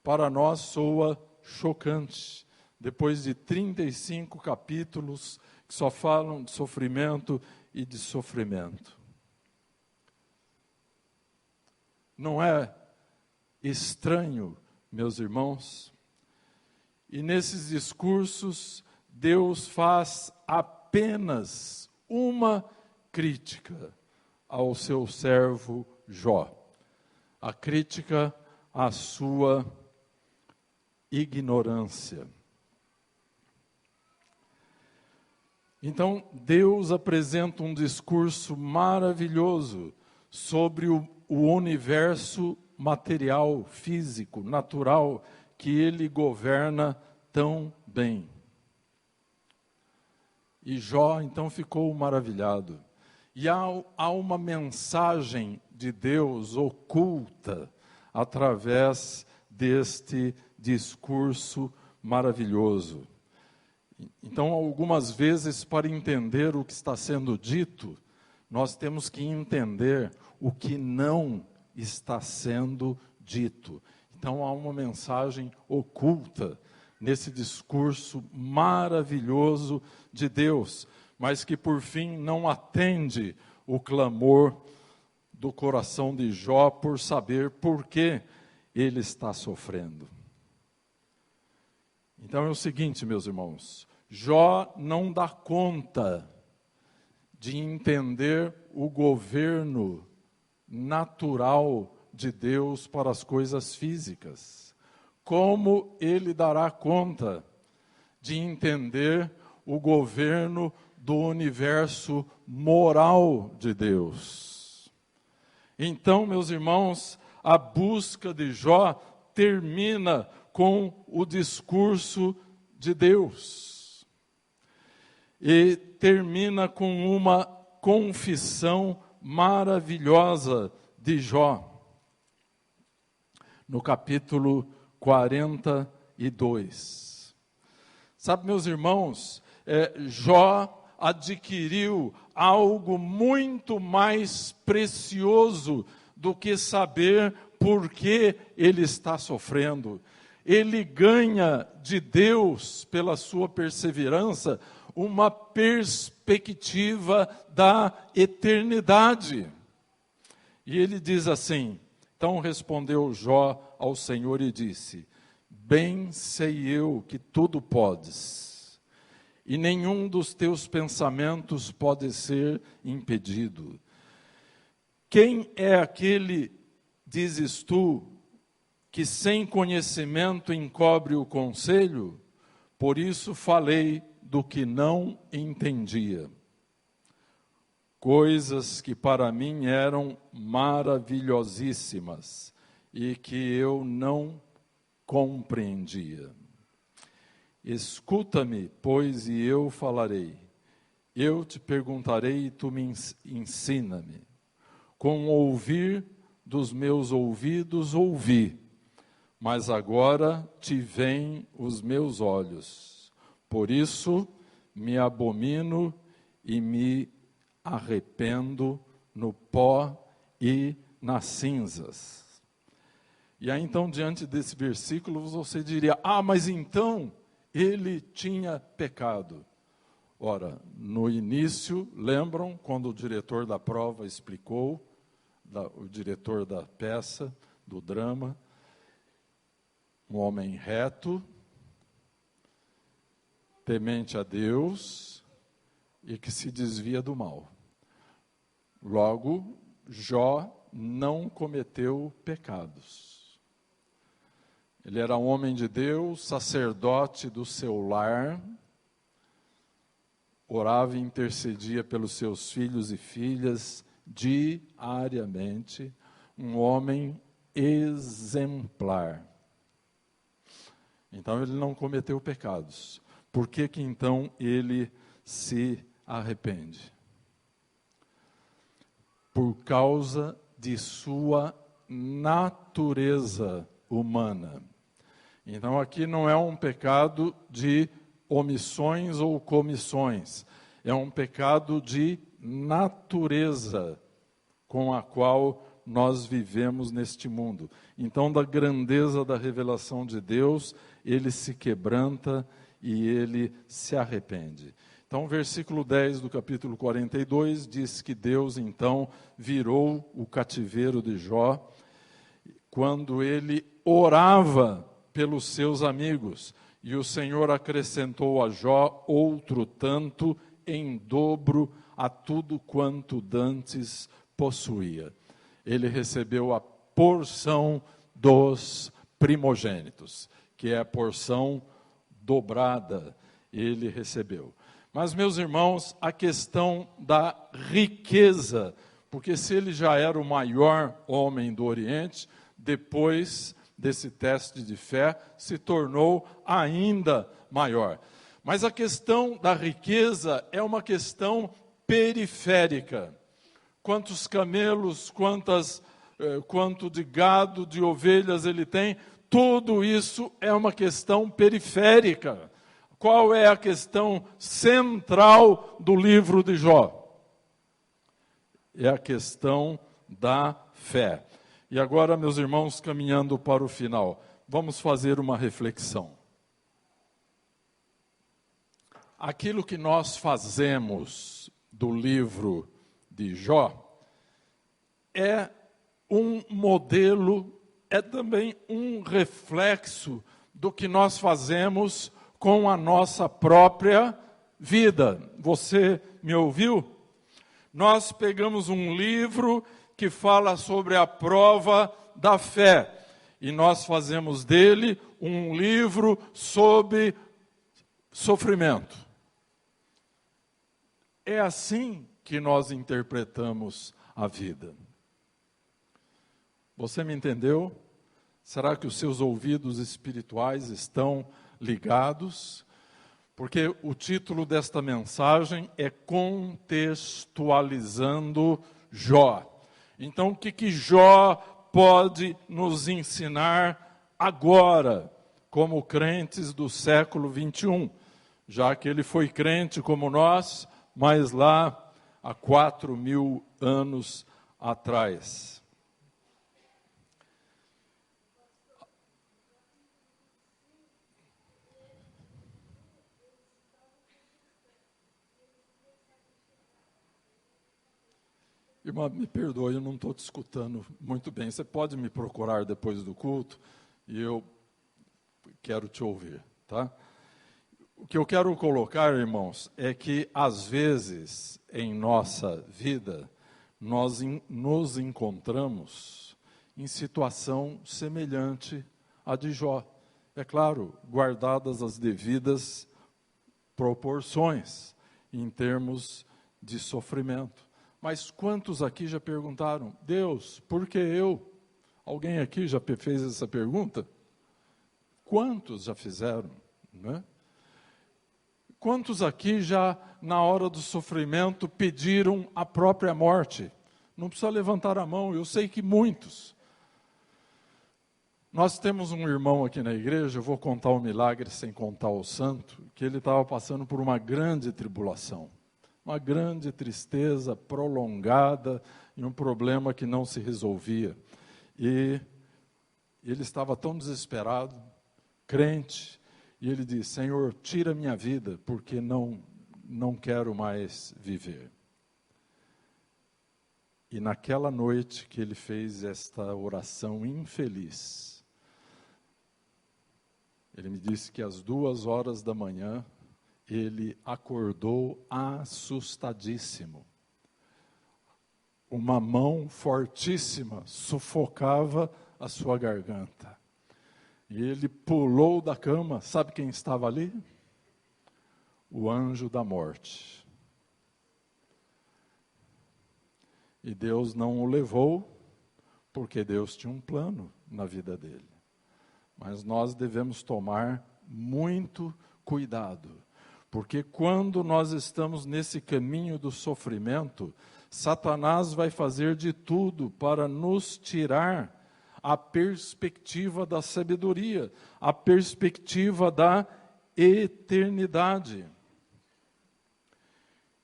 Para nós soa chocante, depois de 35 capítulos que só falam de sofrimento e de sofrimento. Não é estranho, meus irmãos? E nesses discursos, Deus faz apenas uma crítica ao seu servo Jó. A crítica à sua ignorância. Então, Deus apresenta um discurso maravilhoso sobre o universo material, físico, natural, que Ele governa tão bem. E Jó, então, ficou maravilhado. E há uma mensagem de Deus oculta através deste discurso maravilhoso. Então, algumas vezes, para entender o que está sendo dito, nós temos que entender o que não está sendo dito. Então, há uma mensagem oculta nesse discurso maravilhoso de Deus, mas que, por fim, não atende o clamor do coração de Jó por saber por que ele está sofrendo. Então, é o seguinte, meus irmãos, Jó não dá conta de entender o governo natural de Deus para as coisas físicas. Como ele dará conta de entender o governo do universo moral de Deus? Então, meus irmãos, a busca de Jó termina com o discurso de Deus. E termina com uma confissão maravilhosa de Jó. No capítulo 42. Sabe, meus irmãos, Jó, adquiriu algo muito mais precioso do que saber por que ele está sofrendo. Ele ganha de Deus, pela sua perseverança, uma perspectiva da eternidade. E ele diz assim: então respondeu Jó ao Senhor e disse: bem sei eu que tudo podes, e nenhum dos teus pensamentos pode ser impedido. Quem é aquele, dizes tu, que sem conhecimento encobre o conselho? Por isso falei do que não entendia. Coisas que para mim eram maravilhosíssimas e que eu não compreendia. Escuta-me, pois, e eu falarei. Eu te perguntarei e tu me ensina-me. Com o ouvir dos meus ouvidos ouvi, mas agora te veem os meus olhos. Por isso me abomino e me arrependo no pó e nas cinzas. E aí então, diante desse versículo, você diria: mas então ele tinha pecado. Ora, no início, lembram quando o diretor da prova explicou, o diretor da peça, do drama, um homem reto, temente a Deus e que se desvia do mal. Logo, Jó não cometeu pecados. Ele era um homem de Deus, sacerdote do seu lar, orava e intercedia pelos seus filhos e filhas diariamente, um homem exemplar. Então ele não cometeu pecados. Por que que então ele se arrepende? Por causa de sua natureza humana. Então aqui não é um pecado de omissões ou comissões, é um pecado de natureza com a qual nós vivemos neste mundo. Então, da grandeza da revelação de Deus, ele se quebranta e ele se arrepende. Então, o versículo 10 do capítulo 42 diz que Deus, então, virou o cativeiro de Jó quando ele orava pelos seus amigos. E o Senhor acrescentou a Jó outro tanto em dobro a tudo quanto dantes possuía. Ele recebeu a porção dos primogênitos, que é a porção dobrada, ele recebeu. Mas, meus irmãos, a questão da riqueza, porque se ele já era o maior homem do Oriente, depois desse teste de fé, se tornou ainda maior. Mas a questão da riqueza é uma questão periférica. Quantos camelos, quanto de gado, de ovelhas ele tem, tudo isso é uma questão periférica. Qual é a questão central do livro de Jó? É a questão da fé. E agora, meus irmãos, caminhando para o final, vamos fazer uma reflexão. Aquilo que nós fazemos do livro de Jó é um modelo, é também um reflexo do que nós fazemos com a nossa própria vida. Você me ouviu? Nós pegamos um livro que fala sobre a prova da fé, e nós fazemos dele um livro sobre sofrimento. É assim que nós interpretamos a vida. Você me entendeu? Será que os seus ouvidos espirituais estão ligados? Porque o título desta mensagem é Contextualizando Jó. Então, o que Jó pode nos ensinar agora, como crentes do século 21? Já que ele foi crente como nós, mas lá há 4.000 anos atrás. Irmã, me perdoe, eu não estou te escutando muito bem. Você pode me procurar depois do culto e eu quero te ouvir, tá? O que eu quero colocar, irmãos, é que às vezes em nossa vida nós nos encontramos em situação semelhante à de Jó. É claro, guardadas as devidas proporções em termos de sofrimento. Mas quantos aqui já perguntaram, Deus, por que eu? Alguém aqui já fez essa pergunta? Quantos já fizeram, né? Quantos aqui já, na hora do sofrimento, pediram a própria morte? Não precisa levantar a mão, eu sei que muitos. Nós temos um irmão aqui na igreja, eu vou contar o milagre sem contar o santo, que ele estava passando por uma grande tribulação, uma grande tristeza prolongada e um problema que não se resolvia. E ele estava tão desesperado, crente, e ele disse, Senhor, tira minha vida, porque não quero mais viver. E naquela noite que ele fez esta oração infeliz, ele me disse que às 2h da manhã, ele acordou assustadíssimo. Uma mão fortíssima sufocava a sua garganta. E ele pulou da cama, sabe quem estava ali? O anjo da morte. E Deus não o levou, porque Deus tinha um plano na vida dele. Mas nós devemos tomar muito cuidado, porque quando nós estamos nesse caminho do sofrimento, Satanás vai fazer de tudo para nos tirar a perspectiva da sabedoria, a perspectiva da eternidade.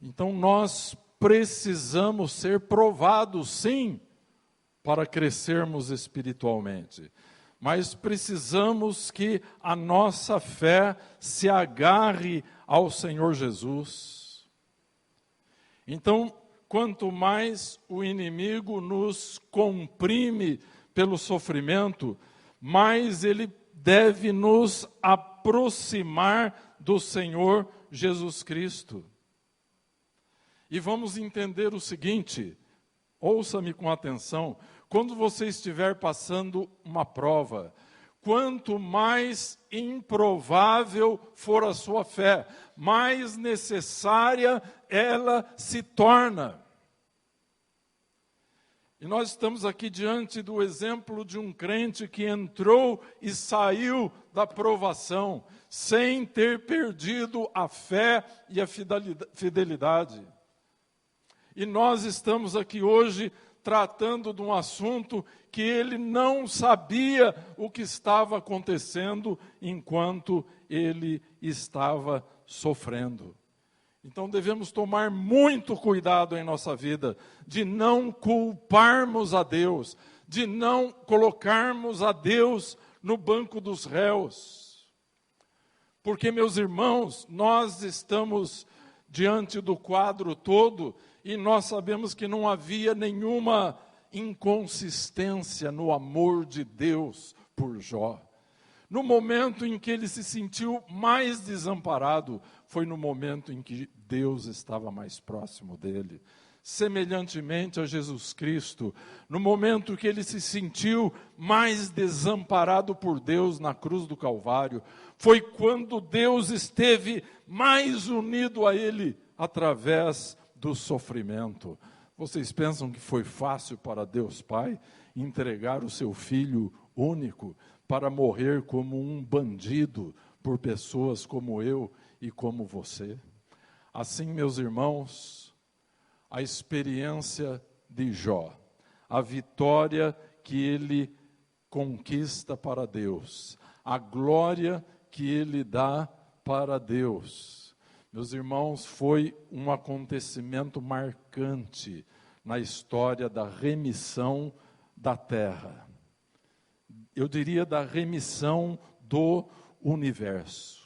Então nós precisamos ser provados, sim, para crescermos espiritualmente. Mas precisamos que a nossa fé se agarre ao Senhor Jesus. Então, quanto mais o inimigo nos comprime pelo sofrimento, mais ele deve nos aproximar do Senhor Jesus Cristo. E vamos entender o seguinte, ouça-me com atenção, quando você estiver passando uma prova, quanto mais improvável for a sua fé, mais necessária ela se torna. E nós estamos aqui diante do exemplo de um crente que entrou e saiu da provação, sem ter perdido a fé e a fidelidade. E nós estamos aqui hoje tratando de um assunto que ele não sabia o que estava acontecendo enquanto ele estava sofrendo. Então devemos tomar muito cuidado em nossa vida, de não culparmos a Deus, de não colocarmos a Deus no banco dos réus. Porque, meus irmãos, nós estamos diante do quadro todo e nós sabemos que não havia nenhuma inconsistência no amor de Deus por Jó. No momento em que ele se sentiu mais desamparado, foi no momento em que Deus estava mais próximo dele. Semelhantemente a Jesus Cristo, no momento que ele se sentiu mais desamparado por Deus na cruz do Calvário, foi quando Deus esteve mais unido a ele através do sofrimento. Vocês pensam que foi fácil para Deus Pai entregar o seu Filho único para morrer como um bandido por pessoas como eu e como você? Assim, meus irmãos, a experiência de Jó, a vitória que ele conquista para Deus, a glória que ele dá para Deus, Meus irmãos, foi um acontecimento marcante na história da remissão da terra. Eu diria da remissão do universo.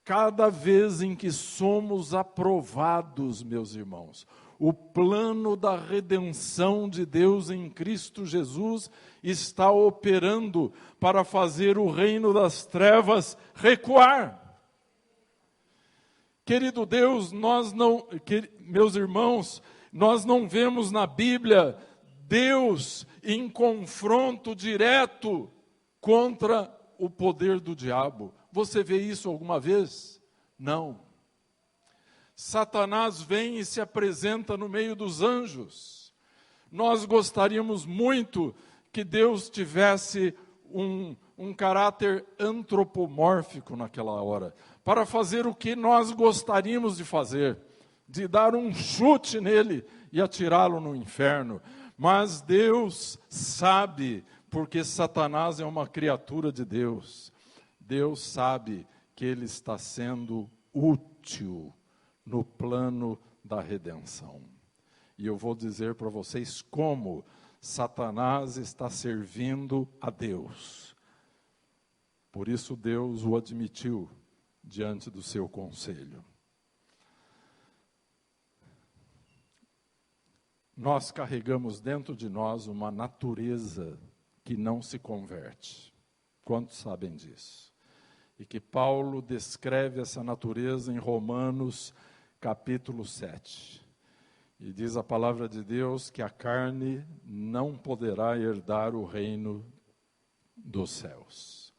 Cada vez em que somos aprovados, meus irmãos, o plano da redenção de Deus em Cristo Jesus está operando para fazer o reino das trevas recuar. Querido Deus, meus irmãos, nós não vemos na Bíblia Deus em confronto direto contra o poder do diabo. Você vê isso alguma vez? Não. Satanás vem e se apresenta no meio dos anjos. Nós gostaríamos muito que Deus tivesse um caráter antropomórfico naquela hora, para fazer o que nós gostaríamos de fazer, de dar um chute nele e atirá-lo no inferno. Mas Deus sabe, porque Satanás é uma criatura de Deus. Deus sabe que ele está sendo útil no plano da redenção. E eu vou dizer para vocês como Satanás está servindo a Deus. Por isso Deus o admitiu diante do seu conselho. Nós carregamos dentro de nós uma natureza que não se converte. Quantos sabem disso? E que Paulo descreve essa natureza em Romanos capítulo 7. E diz a palavra de Deus que a carne não poderá herdar o reino dos céus.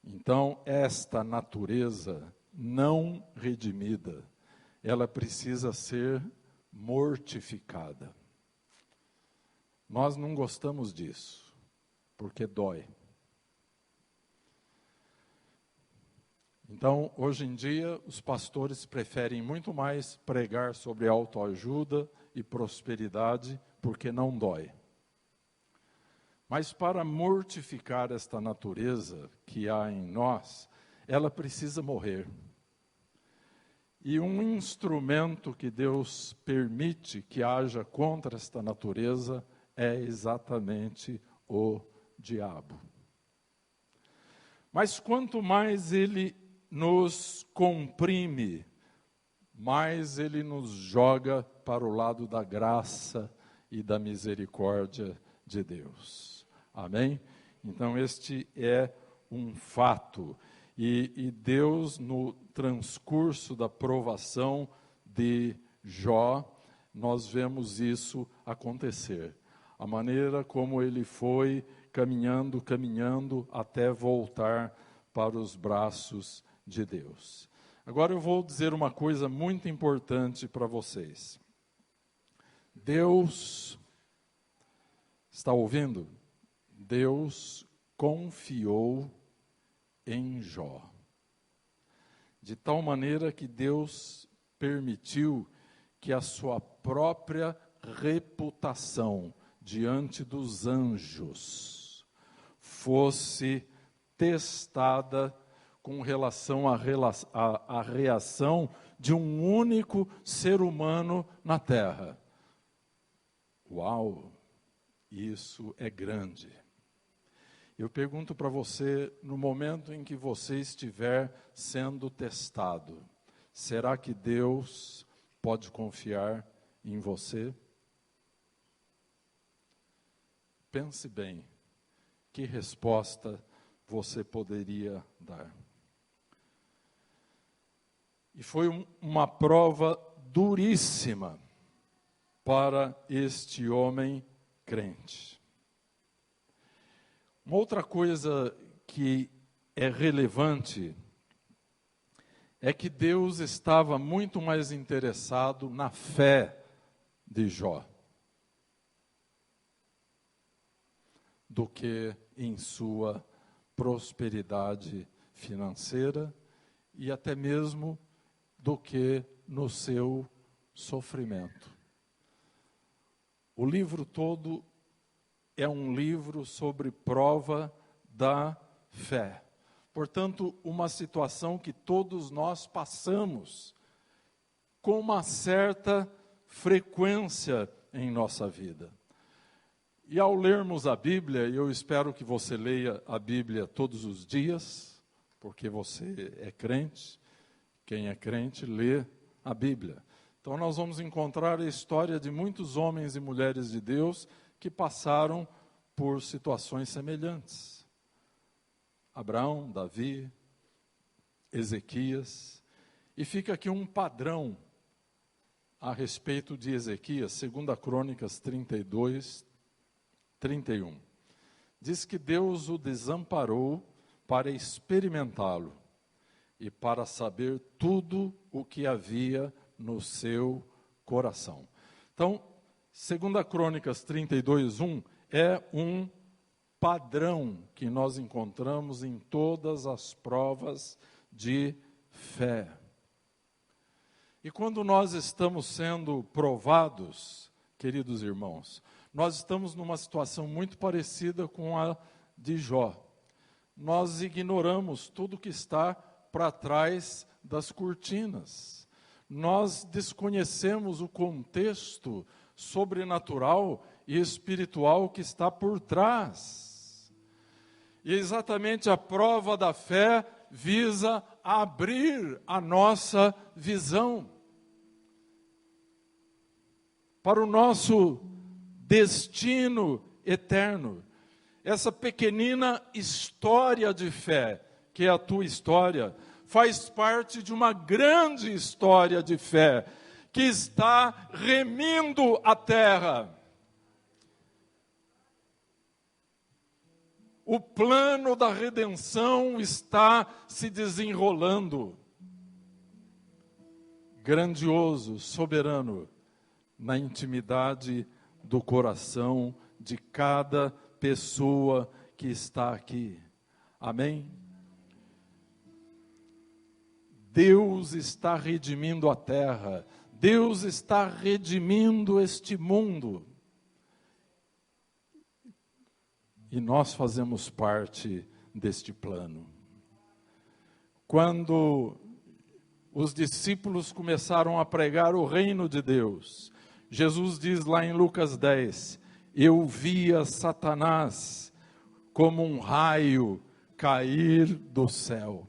Então, esta natureza não redimida, ela precisa ser mortificada. Nós não gostamos disso, porque dói. Então, hoje em dia, os pastores preferem muito mais pregar sobre autoajuda e prosperidade, porque não dói. Mas para mortificar esta natureza que há em nós, ela precisa morrer. E um instrumento que Deus permite que haja contra esta natureza é exatamente o diabo. Mas quanto mais ele nos comprime, mais ele nos joga para o lado da graça e da misericórdia de Deus. Amém? Então este é um fato. E Deus, no transcurso da provação de Jó, nós vemos isso acontecer. A maneira como ele foi caminhando até voltar para os braços de Deus. Agora eu vou dizer uma coisa muito importante para vocês. Deus, está ouvindo? Deus confiou em Jó. De tal maneira que Deus permitiu que a sua própria reputação diante dos anjos fosse testada com relação à reação de um único ser humano na terra. Uau! Isso é grande. Eu pergunto para você, no momento em que você estiver sendo testado, será que Deus pode confiar em você? Pense bem, que resposta você poderia dar? E foi uma prova duríssima para este homem crente. Uma outra coisa que é relevante é que Deus estava muito mais interessado na fé de Jó do que em sua prosperidade financeira e até mesmo do que no seu sofrimento. O livro todo é um livro sobre prova da fé. Portanto, uma situação que todos nós passamos com uma certa frequência em nossa vida. E ao lermos a Bíblia, e eu espero que você leia a Bíblia todos os dias, porque você é crente, quem é crente lê a Bíblia. Então nós vamos encontrar a história de muitos homens e mulheres de Deus que passaram por situações semelhantes. Abraão, Davi, Ezequias. E fica aqui um padrão a respeito de Ezequias, 2 Crônicas 32, 31. Diz que Deus o desamparou para experimentá-lo e para saber tudo o que havia no seu coração. Então, 2 Crônicas 32, 1 é um padrão que nós encontramos em todas as provas de fé. E quando nós estamos sendo provados, queridos irmãos, nós estamos numa situação muito parecida com a de Jó. Nós ignoramos tudo que está para trás das cortinas. Nós desconhecemos o contexto sobrenatural e espiritual que está por trás. E exatamente a prova da fé visa abrir a nossa visão para o nosso destino eterno. Essa pequenina história de fé, que é a tua história, faz parte de uma grande história de fé, que está remindo a terra. O plano da redenção está se desenrolando. Grandioso, soberano, na intimidade do coração de cada pessoa que está aqui. Amém? Deus está redimindo a terra. Deus está redimindo este mundo. E nós fazemos parte deste plano. Quando os discípulos começaram a pregar o reino de Deus, Jesus diz lá em Lucas 10, eu via Satanás como um raio cair do céu.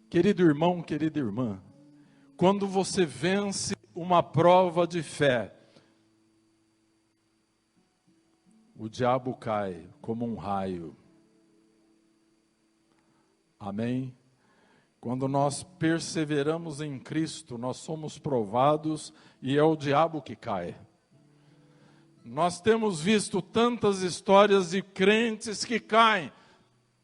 Querido irmão, querida irmã, quando você vence uma prova de fé, o diabo cai como um raio. Amém? Quando nós perseveramos em Cristo, nós somos provados e é o diabo que cai. Nós temos visto tantas histórias de crentes que caem,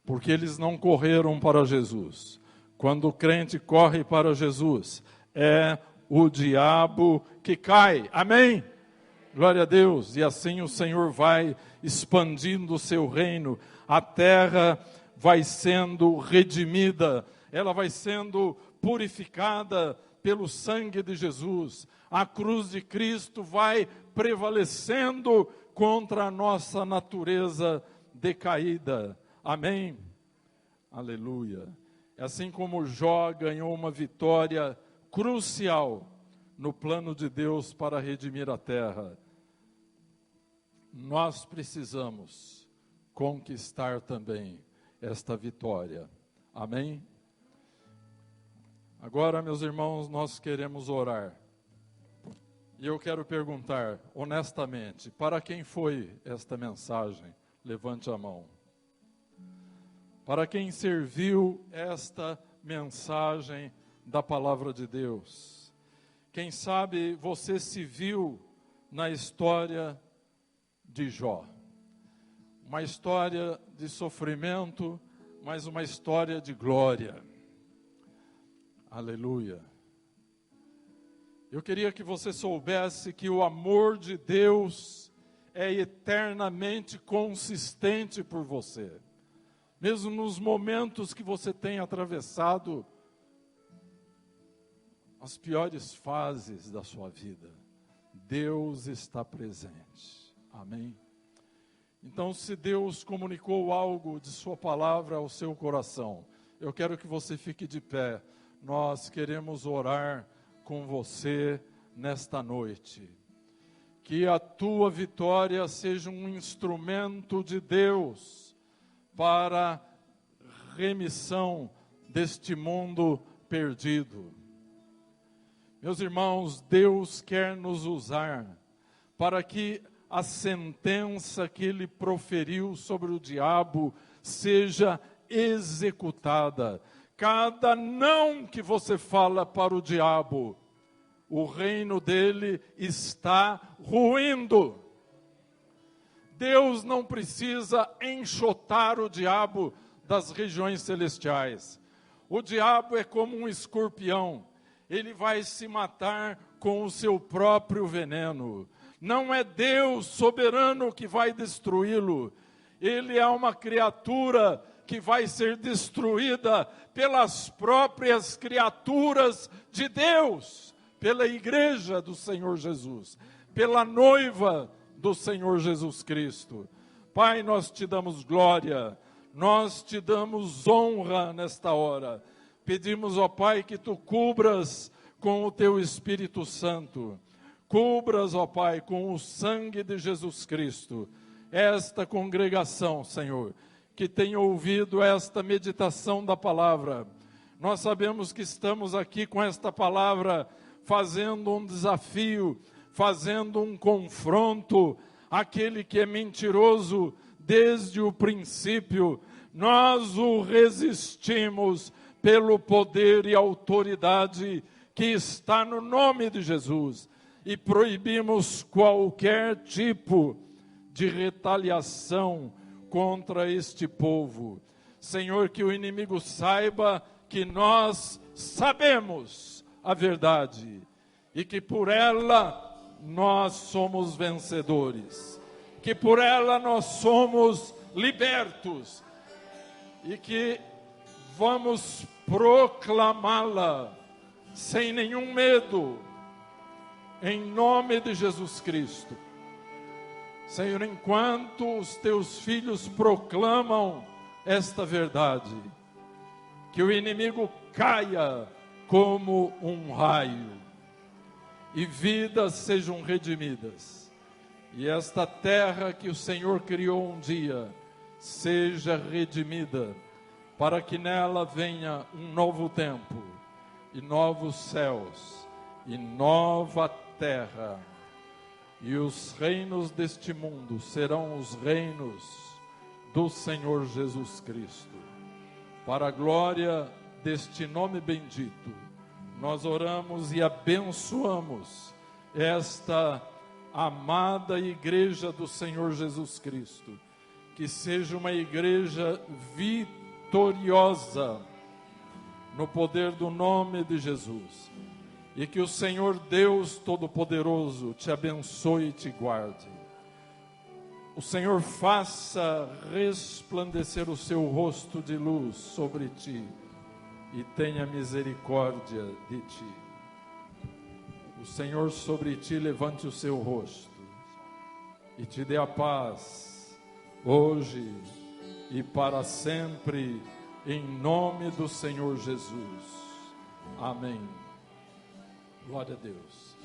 porque eles não correram para Jesus. Quando o crente corre para Jesus, é o diabo que cai. Amém? Glória a Deus. E assim o Senhor vai expandindo o seu reino. A terra vai sendo redimida. Ela vai sendo purificada pelo sangue de Jesus. A cruz de Cristo vai prevalecendo contra a nossa natureza decaída. Amém? Aleluia. Assim como Jó ganhou uma vitória crucial no plano de Deus para redimir a terra, nós precisamos conquistar também esta vitória. Amém? Agora, meus irmãos, nós queremos orar. E eu quero perguntar, honestamente, para quem foi esta mensagem? Levante a mão. Para quem serviu esta mensagem da palavra de Deus? Quem sabe você se viu na história de Jó. Uma história de sofrimento, mas uma história de glória. Aleluia. Eu queria que você soubesse que o amor de Deus é eternamente consistente por você. Mesmo nos momentos que você tem atravessado as piores fases da sua vida, Deus está presente. Amém? Então, se Deus comunicou algo de sua palavra ao seu coração, eu quero que você fique de pé. Nós queremos orar com você nesta noite. Que a tua vitória seja um instrumento de Deus para remissão deste mundo perdido. Meus irmãos, Deus quer nos usar para que a sentença que Ele proferiu sobre o diabo seja executada. Cada não que você fala para o diabo, o reino dele está ruindo. Deus não precisa enxotar o diabo das regiões celestiais. O diabo é como um escorpião. Ele vai se matar com o seu próprio veneno. Não é Deus soberano que vai destruí-lo. Ele é uma criatura que vai ser destruída pelas próprias criaturas de Deus, pela igreja do Senhor Jesus, pela noiva do Senhor Jesus Cristo. Pai, nós te damos glória, nós te damos honra nesta hora. Pedimos, ó Pai, que tu cubras com o teu Espírito Santo, cubras, ó Pai, com o sangue de Jesus Cristo, esta congregação, Senhor, que tem ouvido esta meditação da palavra. Nós sabemos que estamos aqui com esta palavra, fazendo um desafio, fazendo um confronto, aquele que é mentiroso desde o princípio, nós o resistimos pelo poder e autoridade que está no nome de Jesus, e proibimos qualquer tipo de retaliação contra este povo. Senhor, que o inimigo saiba que nós sabemos a verdade e que por ela nós somos vencedores, que por ela nós somos libertos e que vamos proclamá-la sem nenhum medo, em nome de Jesus Cristo. Senhor, enquanto os teus filhos proclamam esta verdade, que o inimigo caia como um raio e vidas sejam redimidas, e esta terra que o Senhor criou um dia seja redimida, para que nela venha um novo tempo, e novos céus, e nova terra, e os reinos deste mundo serão os reinos do Senhor Jesus Cristo. Para a glória deste nome bendito, nós oramos e abençoamos esta amada igreja do Senhor Jesus Cristo, que seja uma igreja vitoriosa no poder do nome de Jesus, e que o Senhor Deus Todo-Poderoso te abençoe e te guarde. O Senhor faça resplandecer o seu rosto de luz sobre ti e tenha misericórdia de ti. O Senhor sobre ti levante o seu rosto e te dê a paz, hoje e para sempre, em nome do Senhor Jesus. Amém. Glória a Deus.